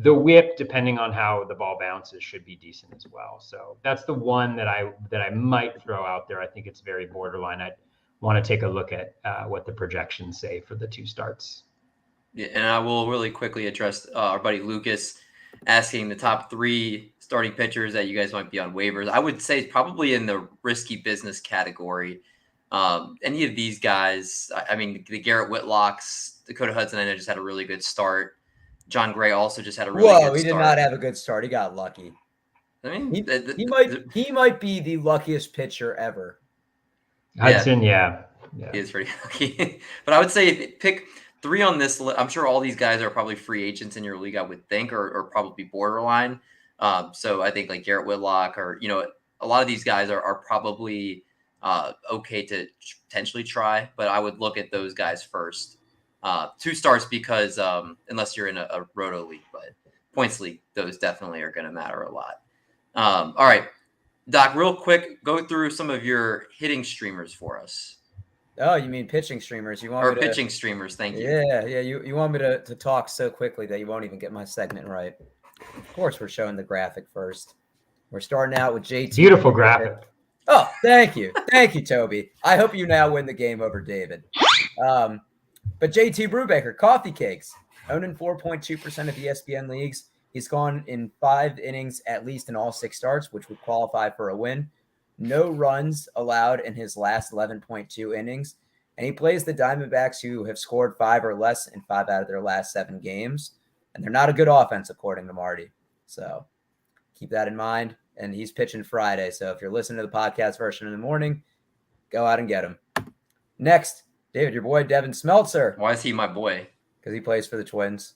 the whip, depending on how the ball bounces, should be decent as well. So that's the one that I might throw out there. I think it's very borderline. I'd want to take a look at what the projections say for the 2 starts. Yeah, and I will really quickly address our buddy Lucas asking the top 3 starting pitchers that you guys might be on waivers. I would say probably in the risky business category. Any of these guys, I mean, the Garrett Whitlocks, Dakota Hudson, I know just had a really good start. John Gray also just had a really good start. He did not have a good start. He got lucky. I mean, he might be the luckiest pitcher ever. Hudson, yeah. He is pretty lucky. But I would say pick 3 on this list. I'm sure all these guys are probably free agents in your league, I would think, or probably borderline. So I think like Garrett Whitlock or, a lot of these guys are probably okay to potentially try, but I would look at those guys first. 2 starts because unless you're in a roto league, but points league, those definitely are going to matter a lot. All right, Doc, real quick, go through some of your hitting streamers for us. Oh, you mean pitching streamers? You want Or me to, pitching streamers, thank you. Yeah. You want me to talk so quickly that you won't even get my segment right. Of course, we're showing the graphic first. We're starting out with JT. Beautiful graphic. Oh, thank you, Toby. I hope you now win the game over David. But JT Brubaker, coffee cakes, owned in 4.2% of ESPN leagues. He's gone in 5 innings at least in all 6 starts, which would qualify for a win. No runs allowed in his last 11.2 innings. And he plays the Diamondbacks, who have scored 5 or less in 5 out of their last 7 games. And they're not a good offense, according to Marty. So keep that in mind. And he's pitching Friday. So if you're listening to the podcast version in the morning, go out and get him. Next, David, your boy Devin Smeltzer. Why is he my boy? Because he plays for the Twins.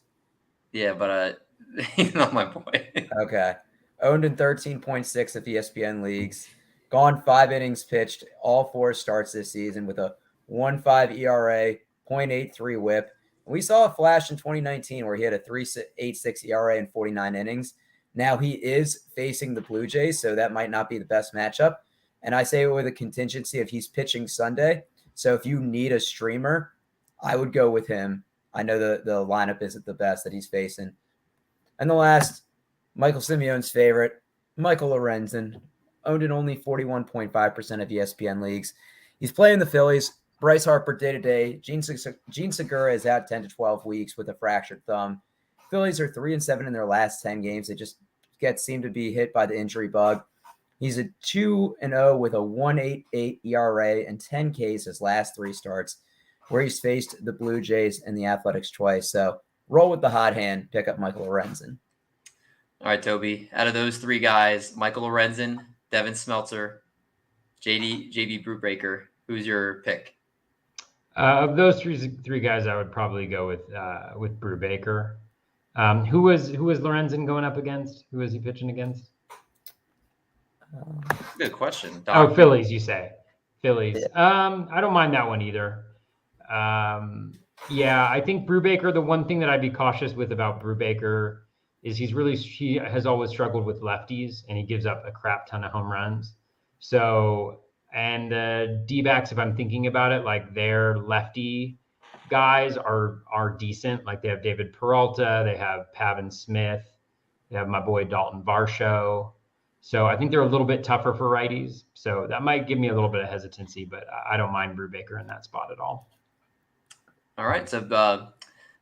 Yeah, but he's not my boy. Okay. Owned in 13.6 of ESPN leagues. Gone 5 innings pitched, all 4 starts this season with a 1.5 ERA, 0.83 whip. We saw a flash in 2019 where he had a 3.86 ERA in 49 innings. Now he is facing the Blue Jays, so that might not be the best matchup. And I say it with a contingency of he's pitching Sunday. So if you need a streamer, I would go with him. I know the lineup isn't the best that he's facing. And the last, Michael Simeone's favorite, Michael Lorenzen, owned in only 41.5% of ESPN leagues. He's playing the Phillies. Bryce Harper day-to-day. Gene Segura is out 10 to 12 weeks with a fractured thumb. Phillies are 3-7 in their last 10 games. They just seem to be hit by the injury bug. He's a 2-0 with a 1.88 ERA and 10 Ks his last 3 starts, where he's faced the Blue Jays and the Athletics twice. So roll with the hot hand, pick up Michael Lorenzen. All right, Toby. Out of those 3 guys, Michael Lorenzen, Devin Smeltzer, JB Brubaker, who's your pick? Of those three guys, I would probably go with Brubaker. Who was Lorenzen going up against? Who was he pitching against? Good question, Doc. Oh, Phillies, you say. Phillies. Yeah. I don't mind that one either. Yeah, I think Brubaker, the one thing that I'd be cautious with about Brubaker is he has always struggled with lefties, and he gives up a crap ton of home runs. So, and D-backs, if I'm thinking about it, like their lefty guys are decent. Like they have David Peralta, they have Pavin Smith, they have my boy Dalton Varsho. So I think they're a little bit tougher for righties. So that might give me a little bit of hesitancy, but I don't mind Brubaker in that spot at all. All right. So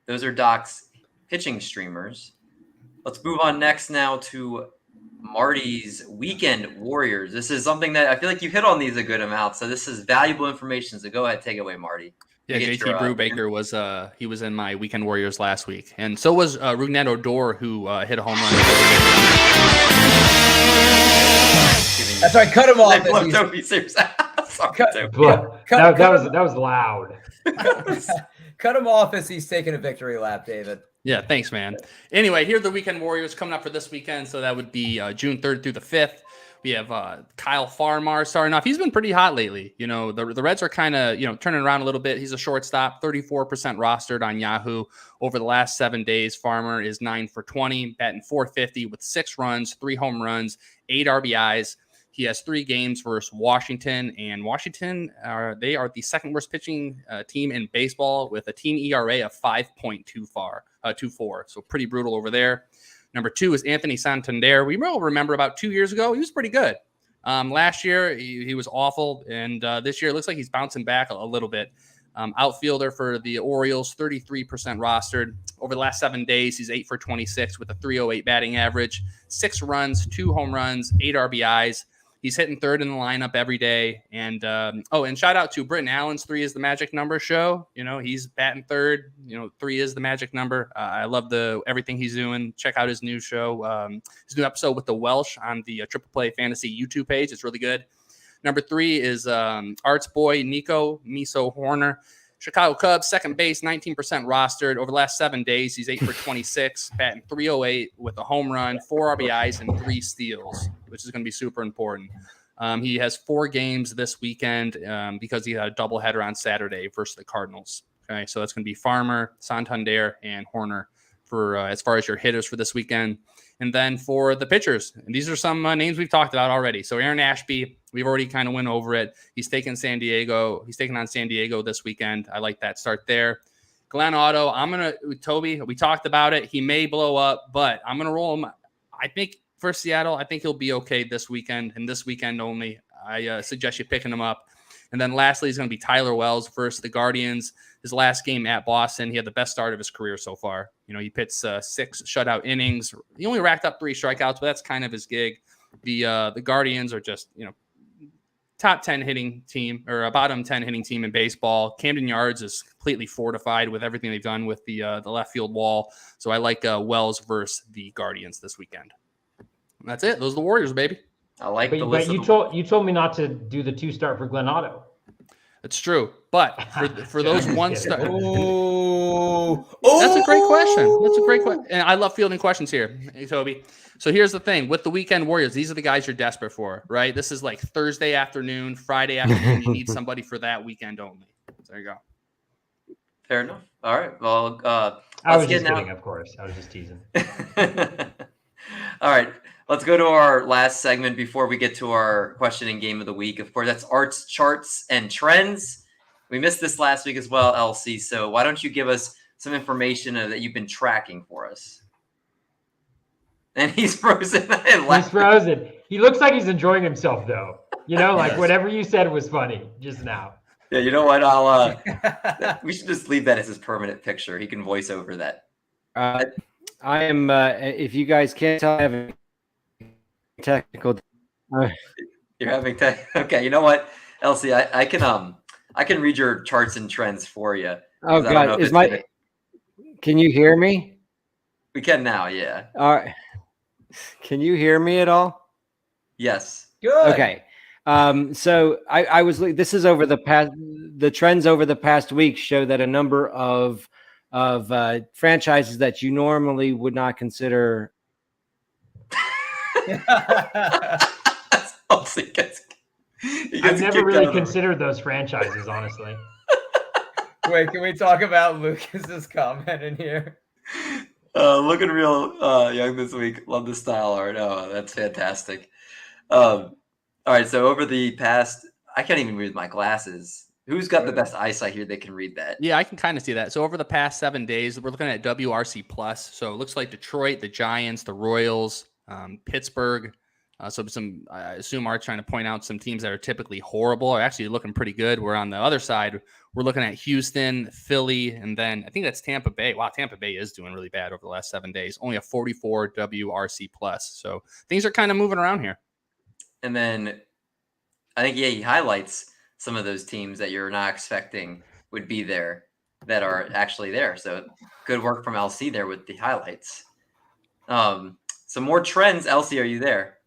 those are Doc's pitching streamers. Let's move on next now to Marty's Weekend Warriors. This is something that I feel like you hit on these a good amount. So this is valuable information. So go ahead, take it away, Marty. Yeah, JT Brubaker was in my Weekend Warriors last week, and so was Rougned Odor, who hit a home run. That's right. Cut him off. Toby, seriously. Sorry, Toby. That was loud. Cut him off as he's taking a victory lap, David. Yeah, thanks, man. Anyway, here are the Weekend Warriors coming up for this weekend. So that would be June 3rd through the 5th. We have Kyle Farmar starting off. He's been pretty hot lately. You know, the Reds are kind of, turning around a little bit. He's a shortstop, 34% rostered on Yahoo. Over the last 7 days, Farmer is 9 for 20, batting .450 with 6 runs, 3 home runs, 8 RBIs. He has 3 games versus Washington, and Washington, they are the second worst pitching team in baseball with a team ERA of 5.24. So pretty brutal over there. Number 2 is Anthony Santander. We will remember about 2 years ago, he was pretty good. Last year, he was awful, and this year it looks like he's bouncing back a little bit. Outfielder for the Orioles, 33% rostered. Over the last 7 days, he's 8 for 26 with a .308 batting average, 6 runs, 2 home runs, 8 RBIs. He's hitting third in the lineup every day. And and shout out to Britton Allen's 3 is the magic number show. He's batting third. 3 is the magic number. I love everything he's doing. Check out his new show, his new episode with the Welsh on the Triple Play Fantasy YouTube page. It's really good. Number 3 is Arts boy Nico Miso Horner. Chicago Cubs, second base, 19% rostered. Over the last 7 days, he's 8 for 26, batting .308 with a home run, 4 RBIs, and 3 steals, which is going to be super important. He has 4 games this weekend because he had a doubleheader on Saturday versus the Cardinals. Okay, so that's going to be Farmer, Santander, and Horner for as far as your hitters for this weekend. And then for the pitchers, and these are some names we've talked about already. So Aaron Ashby, We've already kind of went over it. He's taking San Diego. He's taking on San Diego this weekend. I like that start there. Glenn Otto, Toby, we talked about it. He may blow up, but I'm going to roll him. I think for Seattle, I think he'll be okay this weekend and this weekend only. I suggest you picking him up. And then lastly, he's going to be Tyler Wells versus the Guardians. His last game at Boston, he had the best start of his career so far. He pitched 6 shutout innings. He only racked up 3 strikeouts, but that's kind of his gig. The Guardians are just, top 10 hitting team or a bottom 10 hitting team in baseball. Camden Yards is completely fortified with everything they've done with the left field wall. So I like Wells versus the Guardians this weekend. And that's it. Those are the Warriors, baby. I like the list. But you told me not to do the 2 start for Glenn Otto. It's true, but for those 1 star, that's a great question. And I love fielding questions here, Toby. So here's the thing with the weekend Warriors. These are the guys you're desperate for, right? This is like Thursday afternoon, Friday afternoon. You need somebody for that weekend only. So there you go. Fair enough. All right. Well, I was just kidding, of course. I was just teasing. All right. Let's go to our last segment before we get to our question and game of the week. Of course, that's Arts, Charts, and Trends. We missed this last week as well, LC. So why don't you give us some information that you've been tracking for us? And he's frozen. He's frozen. He looks like he's enjoying himself, though. Whatever you said was funny just now. Yeah, you know what? I'll. We should just leave that as his permanent picture. He can voice over that. I am. If you guys can't tell, I have a technical. You're having okay. You know what, Elsie? I can read your charts and trends for you. Oh God, Can you hear me? We can now. Yeah. All right. Can you hear me at all? Yes. Good. Okay. So I was. This is over the past. The trends over the past week show that a number of franchises that you normally would not consider. I've never really considered those franchises, honestly. Wait, can we talk about Lucas's comment in here? Looking real young this week. Love the style art. Oh, that's fantastic. All right, so over the past, I can't even read with my glasses. Who's got the best eyesight here that can read that? Yeah, I can kind of see that. So over the past 7 days, we're looking at WRC plus. So it looks like Detroit, the Giants, the Royals, Pittsburgh. So I assume Art's trying to point out some teams that are typically horrible are actually looking pretty good. We're on the other side. We're looking at Houston, Philly, and then I think that's Tampa Bay. Wow, Tampa Bay is doing really bad over the last 7 days. Only a 44 WRC plus. So things are kind of moving around here. And then I think, he highlights some of those teams that you're not expecting would be there that are actually there. So good work from LC there with the highlights. Some more trends. LC, are you there?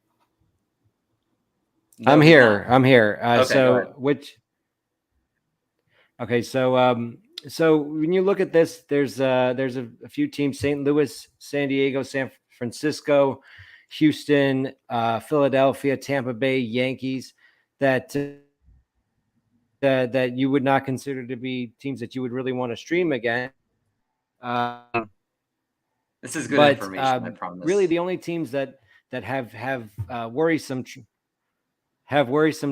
No, I'm here. I'm here. Okay, So when you look at this, there's a few teams: St. Louis, San Diego, San Francisco, Houston, Philadelphia, Tampa Bay, Yankees that you would not consider to be teams that you would really want to stream again. This is good information. I promise. Really, the only teams that have worrisome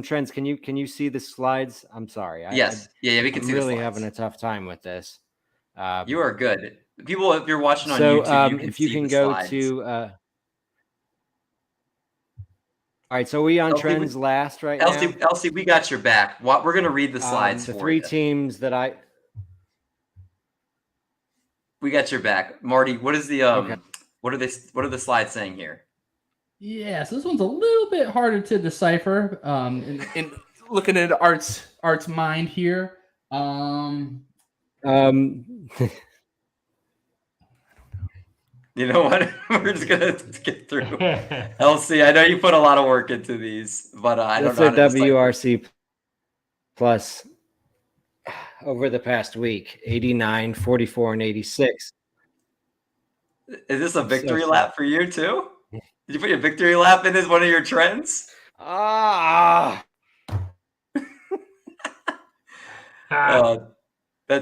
trends. Can you see the slides? I'm sorry. Yes. We can see. I'm really having a tough time with this. You are good. People, if you're watching on YouTube, if you can go slides. to. All right, so we on trends last right now. Elsie, we got your back. We're going to read the slides. The 3 teams that we got your back, Marty. What is the What are the slides saying here? Yeah, so this one's a little bit harder to decipher. In looking at Art's mind here. You know what? We're just gonna get through. LC, I know you put a lot of work into these, but I don't know. That's a WRC plus over the past week: 89, 44, and 86. Is this a victory lap for you too? Did you put your victory lap in as one of your trends? That's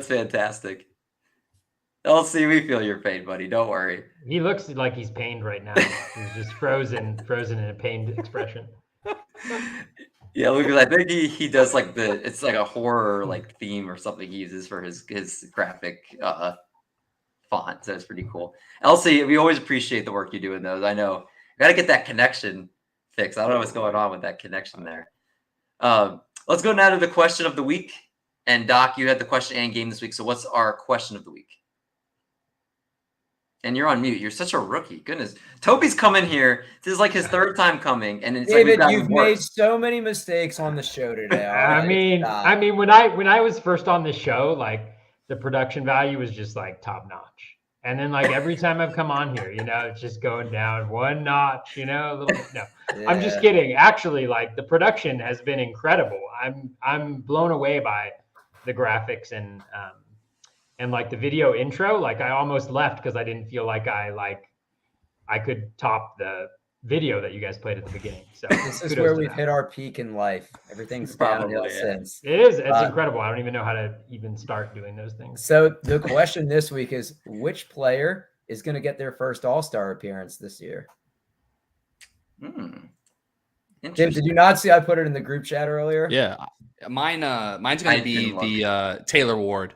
fantastic. LC, we feel your pain, buddy. Don't worry. He looks like he's pained right now. He's just frozen in a pained expression. Yeah, Lucas, I think he does like it's like a horror like theme or something he uses for his graphic font. So it's pretty cool. Elsie, we always appreciate the work you do in those. I know. Got to get that connection fixed. I don't know what's going on with that connection there. Let's go now to the question of the week. And Doc, you had the question and game this week. So what's our question of the week? And you're on mute. You're such a rookie. Goodness. Toby's coming here. This is like his third time coming. And it's David, like you've made so many mistakes on the show today. I mean, when I was first on the show, like the production value was just like top notch. And then like every time I've come on here, it's just going down one notch, a little bit. No, yeah. I'm just kidding. Actually, like the production has been incredible. I'm blown away by the graphics and like the video intro. Like I almost left because I didn't feel like I could top the video that you guys played at the beginning. So this is where we've hit our peak in life. Everything's downhill since. It is. It's incredible. I don't even know how to even start doing those things. So the question this week is, which player is going to get their first All-Star appearance this year? Jim, did you not see I put it in the group chat earlier? Yeah. Mine's going to be the Taylor Ward.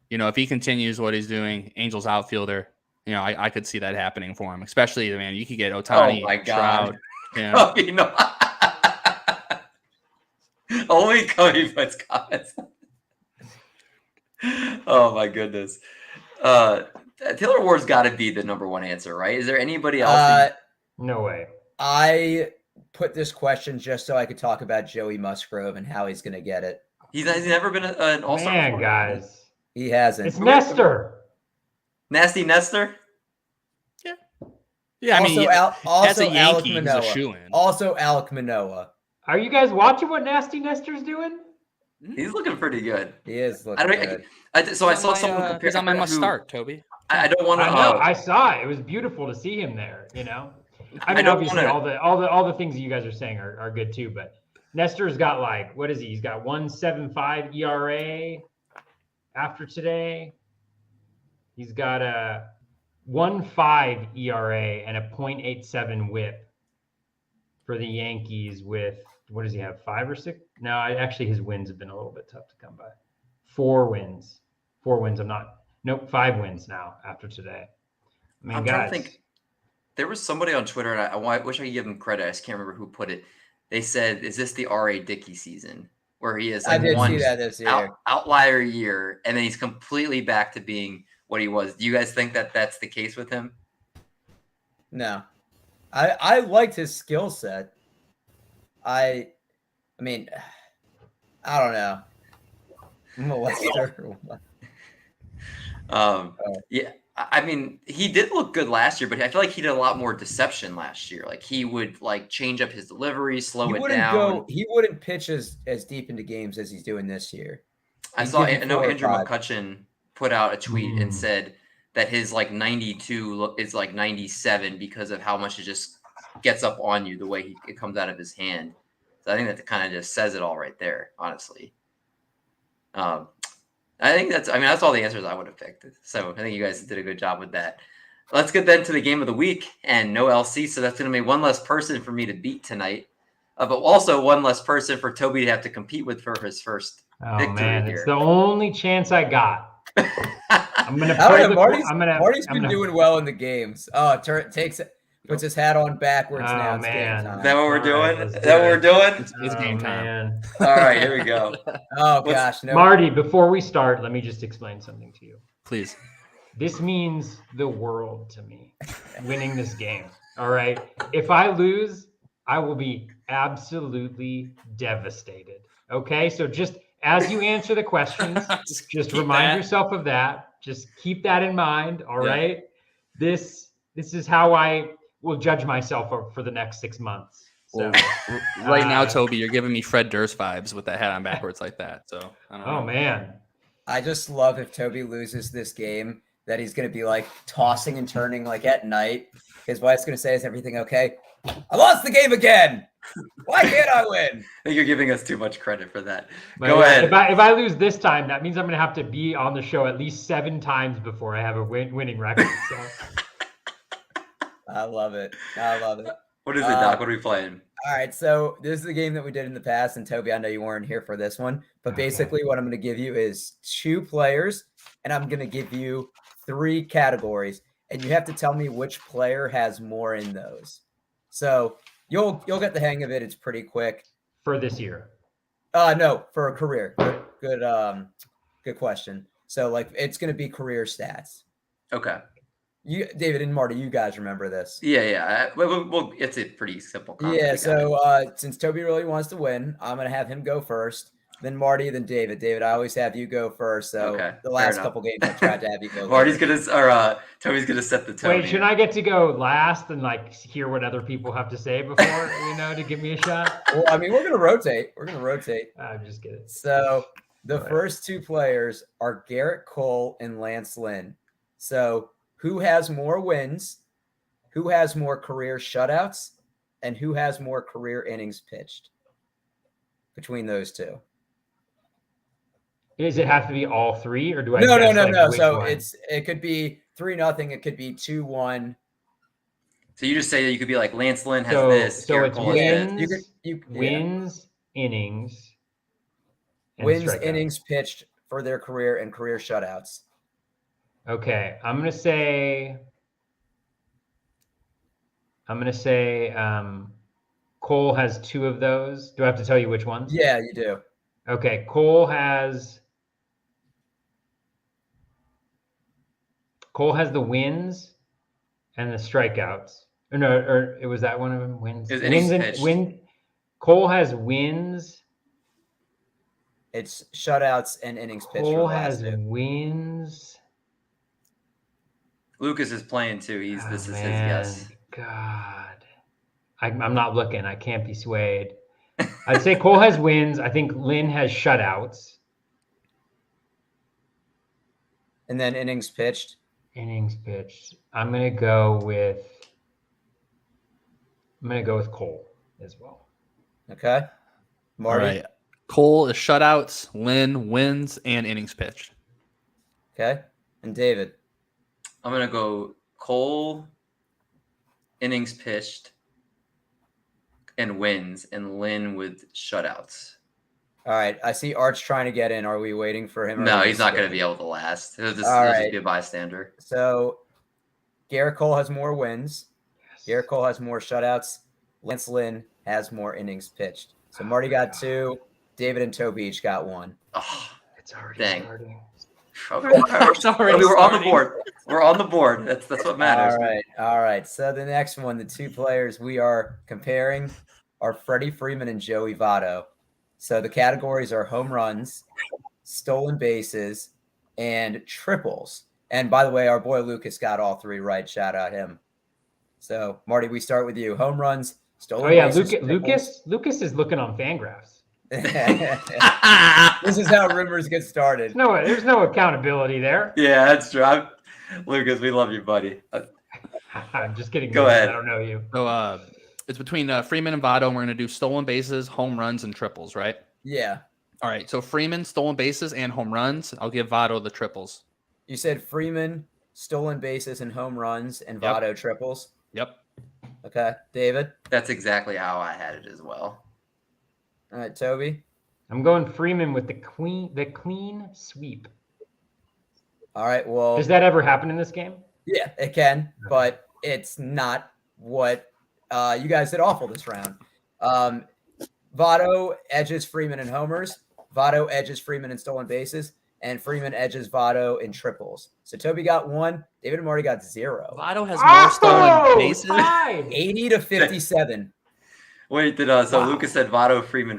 If he continues what he's doing, Angels outfielder, I could see that happening for him, especially, man, you could get Ohtani, Trout. Only Cody puts comments. Oh, my goodness. Taylor Ward's got to be the number one answer, right? Is there anybody else? No way. I put this question just so I could talk about Joey Musgrove and how he's going to get it. He's never been an All-Star before, guys. He hasn't. It's Nestor. Nasty Nestor? Yeah. Yeah, I mean, also as a Yankee, he's a shoo-in. Also Alek Manoah. Are you guys watching what Nasty Nestor's doing? He's looking pretty good. He is looking good. I saw someone compare. He's on my must start, Toby. I don't want to. I saw it. It was beautiful to see him there. I mean, obviously, all the things that you guys are saying are good too. But Nestor's got like, what is he? He's got 1.75 ERA after today. He's got a 1.5 ERA and a 0.87 WHIP for the Yankees. With what does he have? 5 or 6? No, actually, his wins have been a little bit tough to come by. 4 wins. 4 wins. 5 wins now after today. I mean, I'm trying to think. There was somebody on Twitter, and I wish I could give him credit. I just can't remember who put it. They said, "Is this the R.A. Dickey season where he is like one see that this year. Outlier year, and then he's completely back to being what he was?" Do you guys think that that's the case with him? No, I liked his skill set. I mean, I don't know. Molester. Yeah. I mean, he did look good last year, but I feel like he did a lot more deception last year. Like he would like change up his delivery, slow it down. He wouldn't pitch as deep into games as he's doing this year. I know Andrew McCutcheon put out a tweet and said that his like 92 is like 97 because of how much it just gets up on you the way it comes out of his hand. So I think that kind of just says it all right there, honestly. I think that's all the answers I would have picked. So I think you guys did a good job with that. Let's get then to the game of the week and no LC. So that's going to be one less person for me to beat tonight, but also one less person for Toby to have to compete with for his first victory here. It's the only chance I got. I'm going to Marty's been doing well in the games. Oh, puts his hat on backwards now. Man. Is that what we're doing? Is that what we're doing? It's game time. Man. All right, here we go. Gosh. No. Marty, before we start, let me just explain something to you. Please. This means the world to me, winning this game. All right. If I lose, I will be absolutely devastated. Okay. So just as you answer the questions, just remind yourself of that. Just keep that in mind. All right. This is how I will judge myself for the next 6 months. So right now, Toby, you're giving me Fred Durst vibes with that hat on backwards like that. So I don't know. Oh man. I just love if Toby loses this game that he's going to be like tossing and turning like at night. His wife's going to say, "Is everything okay? I lost the game again. Why can't I win?" I think you're giving us too much credit for that. But Go ahead. If I lose this time, that means I'm going to have to be on the show at least 7 times before I have a winning record. So. I love it. What is it, Doc? What are we playing? All right, so this is the game that we did in the past, and Toby, I know you weren't here for this one, but basically what I'm going to give you is 2 players, and I'm going to give you 3 categories, and you have to tell me which player has more in those. So you'll get the hang of it. It's pretty quick. For this year. No, for a career. Good question. So like it's going to be career stats. Okay. You, David and Marty, you guys remember this? Yeah. Well, it's a pretty simple concept. Yeah. So since Toby really wants to win, I'm going to have him go first. Then Marty, then David. David, I always have you go first. So the last couple games I tried to have you go. Toby's gonna set the tone. Wait, shouldn't I get to go last and like hear what other people have to say before to give me a shot? Well, I mean, we're gonna rotate. I'm just kidding. So the first 2 players are Garrett Cole and Lance Lynn. So who has more wins? Who has more career shutouts? And who has more career innings pitched? Between those 2. Does it have to be all 3, or do I? No. Like, so one? it could be 3-0. It could be 2-1. So you just say that you could be like Lance Lynn has So this. it's Cole has wins, this. wins, innings, and Wins, strikeouts. innings pitched for their career and career shutouts. Okay, I'm gonna say Cole has 2 of those. Do I have to tell you which ones? Yeah, you do. Okay, Cole has the wins and the strikeouts. Or it was that one of them? Wins. It was Wins innings and pitched. Cole has wins. It's shutouts and innings pitched. Cole has wins. Lucas is playing too. This is his Man, guess. God, I'm not looking. I can't be swayed. I'd say Cole has wins. I think Lynn has shutouts. And then innings pitched. Innings pitched. I'm gonna go with Cole as well. Okay. Marty. All right. Cole is shutouts, Lynn wins, and innings pitched. Okay. And David. I'm gonna go Cole, innings pitched, and wins, and Lynn with shutouts. All right. I see Arch trying to get in. Are we waiting for him? No, he's not going to be able to last. He'll just be a bystander. So Garrett Cole has more wins. Yes. Garrett Cole has more shutouts. Lance Lynn has more innings pitched. So Marty got 2. David and Toby each got 1. Oh, It's already dang. starting. Okay. We're on the board. We're on the board. That's what matters. All right. So the next one, the 2 players we are comparing are Freddie Freeman and Joey Votto. So the categories are home runs, stolen bases, and triples. And by the way, our boy Lucas got all 3 right. Shout out him. So Marty, we start with you. Home runs, stolen bases. Lucas is looking on Fangraphs. This is how rumors get started. There's no accountability there. Yeah, that's true. Lucas, we love you, buddy. I'm just kidding. Go ahead. I don't know you. So it's between Freeman and Votto. And we're going to do stolen bases, home runs, and triples, right? Yeah. All right. So Freeman, stolen bases, and home runs. I'll give Votto the triples. You said Freeman, stolen bases and home runs, and Yep. Votto triples. Yep. Okay. David? That's exactly how I had it as well. All right, Toby? I'm going Freeman with the clean sweep. All right, well. Does that ever happen in this game? Yeah, it can, but it's not what you guys did awful this round. Votto edges Freeman in homers. Votto edges Freeman in stolen bases. And Freeman edges Votto in triples. So Toby got 1. David and Marty got 0. Votto has more stolen bases. 80 to 57. Wait, so Lucas said Votto, Freeman.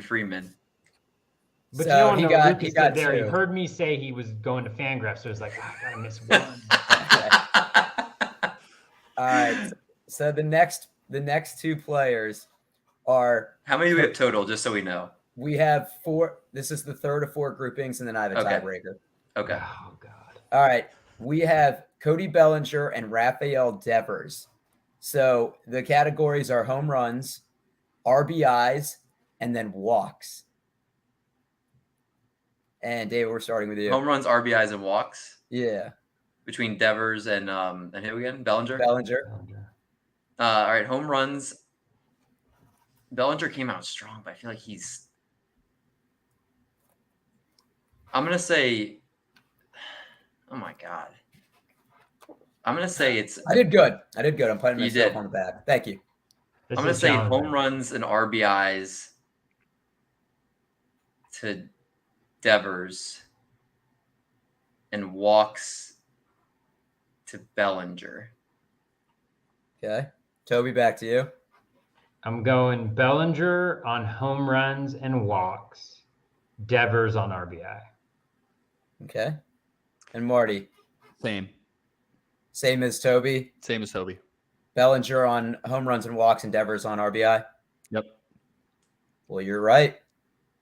But So you don't he know got- Lucas he got did there. He 2. heard me say he was going to Fangraphs, so he's like, I gotta miss 1. All right. So the next 2 players are How many do we have total, just so we know? we have 4. This is the third of 4 groupings, and then I have a Okay. tiebreaker. Okay. Oh God. All right. We have Cody Bellinger and Rafael Devers. So the categories are home runs, RBIs, and then walks. And David, we're starting with you. Home runs, RBIs, and walks Yeah. between Devers and who again? Bellinger. Bellinger. All right, home runs. Bellinger came out strong, but I feel like I'm gonna say, oh my god, I'm gonna say it's. I did good. I'm putting You myself did. on the back. Thank you. This I'm gonna is say challenging. home runs and RBIs to Devers and walks to Bellinger. Okay. Toby, back to you. I'm going Bellinger on home runs and walks. Devers on RBI. Okay. And Marty, Same same as Toby. as Toby. Bellinger on home runs and walks and Devers on RBI. Yep. Well, you're right.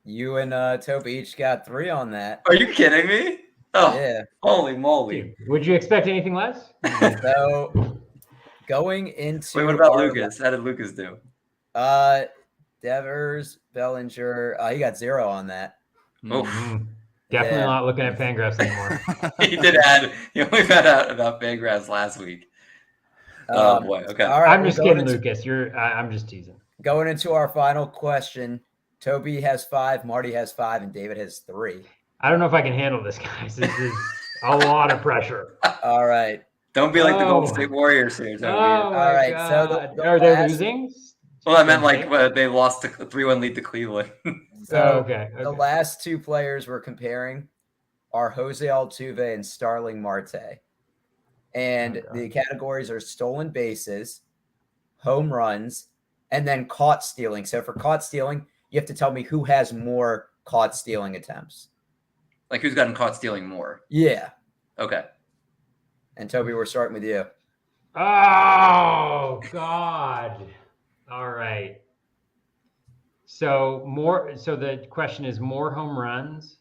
You and Toby each got 3 on that. Are you kidding me? Oh, Yeah. holy moly! Dude, would you expect anything less? So going into Wait, what about our- Lucas? How did Lucas do? Devers, Bellinger. He got 0 on that. Oof. Definitely Yeah. not looking at Fangraphs anymore. He did add. He only found out about Fangraphs last week. Oh boy. Okay. All right, I'm we're just going kidding, into- Lucas. I'm just teasing. Going into our final question. Toby has 5, Marty has 5, and David has 3. I don't know if I can handle this, guys. This is a lot of pressure. All right. Don't be like the Golden Oh. State Warriors here, Toby. Oh my right, so God. the Are they last- losing? Well, I meant like they lost a 3-1 lead to Cleveland. So Okay. the last 2 players we're comparing are Jose Altuve and Starling Marte. And Okay. the categories are stolen bases, home runs, and then caught stealing. So for caught stealing, you have to tell me who has more caught stealing attempts. Like who's gotten caught stealing more? Yeah. Okay. And Toby, we're starting with you. Oh God. All right. So the question is more home runs,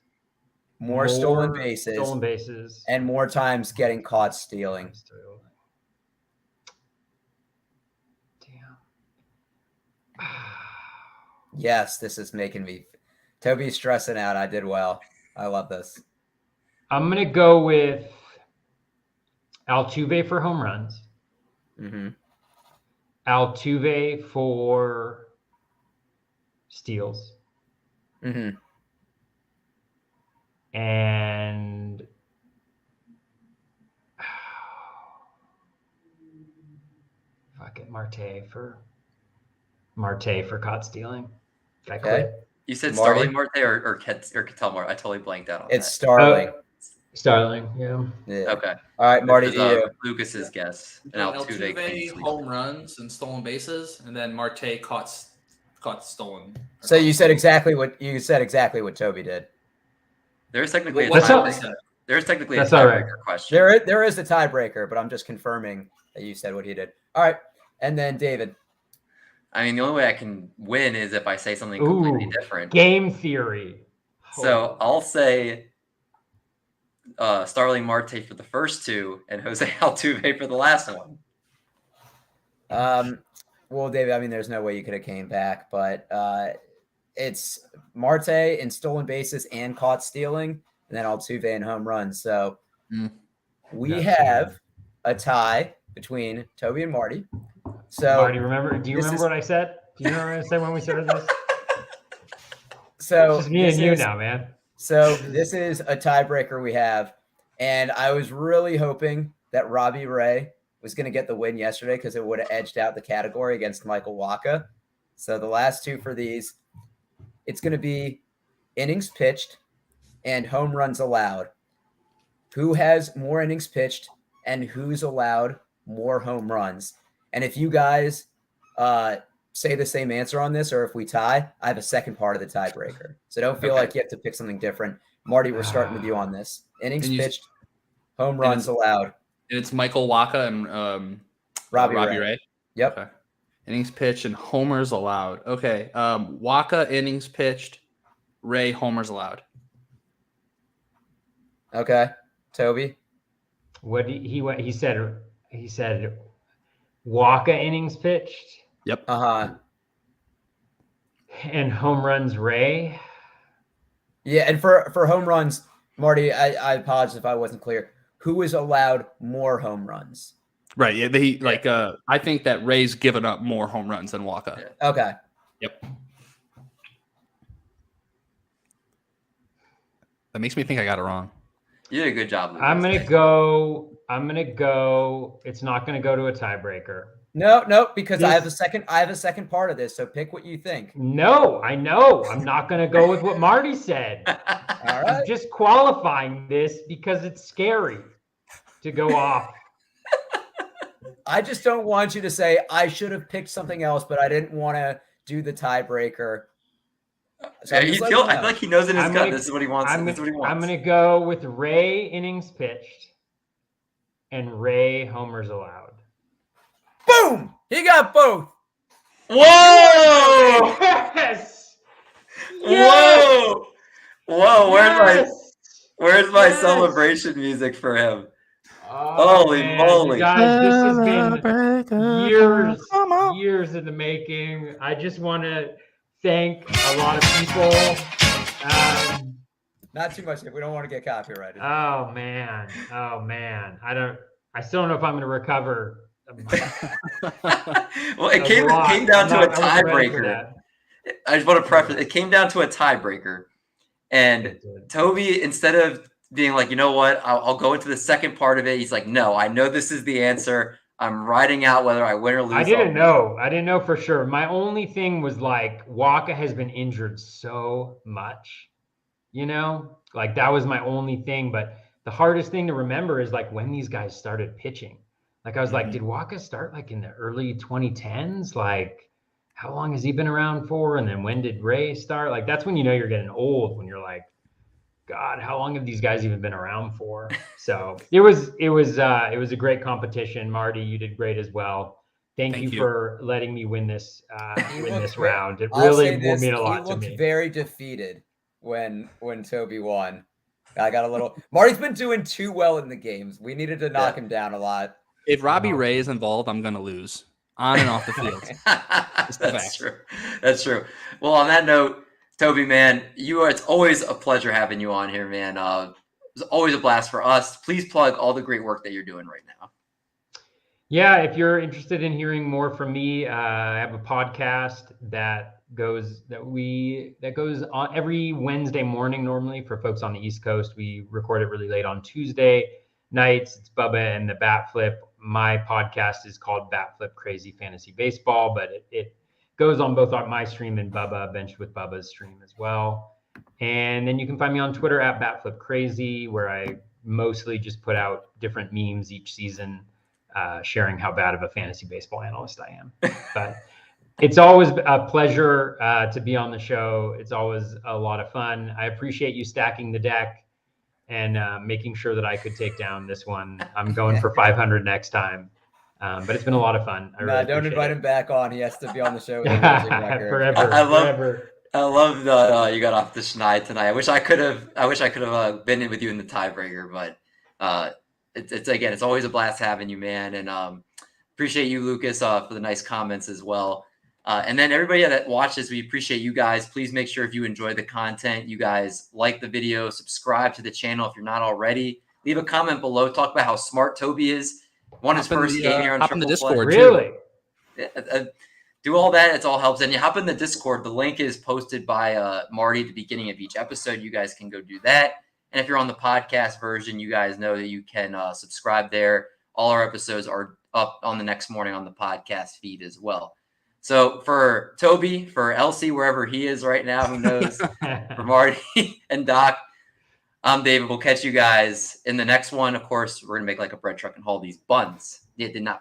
More stolen bases, and more times getting caught stealing. Damn. Yes, this is making me. Toby's stressing out. I did well. I love this. I'm gonna go with Altuve for home runs. Mm-hmm. Altuve for steals. Mm-hmm. And fuck it, Marte for caught stealing. Did I Okay. quit? You said Marty? Starling Marte or Ketel Marte? I totally blanked out on It's that. Starling. Starling, yeah. Yeah. Okay. All right, Marty, This to is, you. Lucas's guess. And Altuve, clean sweep. home runs and stolen bases, and then Marte caught stolen. So you said exactly what Toby did. There's technically a That's all- tiebreaker. There's technically That's a all right. tiebreaker question. There is a tiebreaker, but I'm just confirming that you said what he did. All right, and then David. I mean, the only way I can win is if I say something completely Ooh, different. game theory. So I'll say Starling Marte for the first 2 and Jose Altuve for the last one. Well, David, I mean, there's no way you could have came back, but it's Marte in stolen bases and caught stealing, and then Altuve in home runs. So we have a tie between Toby and Marty. So Marty, do you this remember is- what I said? Do you remember what I said when we started this? so It's just me this and you is- now, man. So this is a tiebreaker we have, and I was really hoping that Robbie Ray was going to get the win yesterday because it would have edged out the category against Michael Wacha. So the last 2 for these, it's going to be innings pitched and home runs allowed. Who has more innings pitched and who's allowed more home runs? And if you guys say the same answer on this, or if we tie, I have a second part of the tiebreaker. So don't feel Okay. like you have to pick something different. Marty, we're starting with you on this. Innings And you- pitched, home runs allowed. And it's Michael Wacha and Robbie Robbie Ray. Ray. Yep. Okay. Innings pitched and homers allowed. Okay. Wacha innings pitched, Ray homers allowed. Okay. Toby. What he said Wacha innings pitched Yep. Uh-huh. and home runs Ray. Yeah, and for home runs, Marty, I apologize if I wasn't clear. Who is allowed more home runs? Right. Yeah. I think that Ray's given up more home runs than Wacha. Yeah. Okay. Yep. That makes me think I got it wrong. You did a good job, Lucas. I'm gonna go. It's not gonna go to a tiebreaker. No, because I have This- a second part of this. So pick what you think. No, I know. I'm not gonna go with what Marty said. All I'm right. just qualifying this because it's scary to go off. I just don't want you to say I should have picked something else, but I didn't want to do the tiebreaker. So I feel like he knows in his I'm gut. gonna- This is what he wants. This is what he wants. I'm gonna go with Ray innings pitched and Ray homers allowed. Boom! He got both. Whoa! Yes! Whoa! Whoa! Where's my Yes! celebration music for him? Oh, Holy man, moly. you guys, this has been years in the making. I just want to thank a lot of people. Not too much. We don't want to get copyrighted. Oh man. I still don't know if I'm going to recover. Well, it came down to a tiebreaker. I just want to preface. It came down to a tiebreaker, and Toby, instead of being like, you know what, I'll go into the second part of it. He's like, no, I know this is the answer. I'm writing out whether I win or lose. I didn't know for sure. My only thing was like Waka has been injured so much, like that was my only thing. But the hardest thing to remember is like when these guys started pitching. Like I was like, did Waka start like in the early 2010s? Like how long has he been around for? And then when did Ray start? Like that's when you know you're getting old, when you're like, God, how long have these guys even been around for? So it was a great competition. Marty, you did great as well. Thank you for letting me win this round. It really will mean a lot to me. He looked very defeated when Toby won. I got a little. Marty's been doing too well in the games. We needed to knock him down a lot. If Robbie Ray is involved, I'm gonna lose on and off the field. That's true. That's true. Well, on that note, Toby, man, it's always a pleasure having you on here, man. It's always a blast for us. Please plug all the great work that you're doing right now. Yeah, if you're interested in hearing more from me, I have a podcast that goes on every Wednesday morning normally for folks on the East Coast. We record it really late on Tuesday nights. It's Bubba and the Bat Flip. My podcast is called Bat Flip Crazy Fantasy Baseball, but it goes on both my stream and Bubba Bench with Bubba's stream as well. And then you can find me on Twitter at BatFlipCrazy, where I mostly just put out different memes each season, sharing how bad of a fantasy baseball analyst I am. But it's always a pleasure to be on the show. It's always a lot of fun. I appreciate you stacking the deck and making sure that I could take down this one. I'm going for 500 next time. But it's been a lot of fun. Don't invite him back on. He has to be on the show with a losing record. Forever. I love that you got off the schneid tonight. I wish I could have been in with you in the tiebreaker, but it's always a blast having you, man. And appreciate you, Lucas, for the nice comments as well. And then everybody that watches, we appreciate you guys. Please make sure if you enjoy the content, you guys like the video, subscribe to the channel if you're not already. Leave a comment below. Talk about how smart Toby is. Won his first game here on Triple Play. Discord, really? Do all that. It all helps. And you hop in the Discord. The link is posted by Marty at the beginning of each episode. You guys can go do that. And if you're on the podcast version, you guys know that you can subscribe there. All our episodes are up on the next morning on the podcast feed as well. So for Toby, for Elsie, wherever he is right now, who knows, for Marty and Doc, I'm David. We'll catch you guys in the next one. Of course, we're going to make like a bread truck and haul these buns. Yeah, did not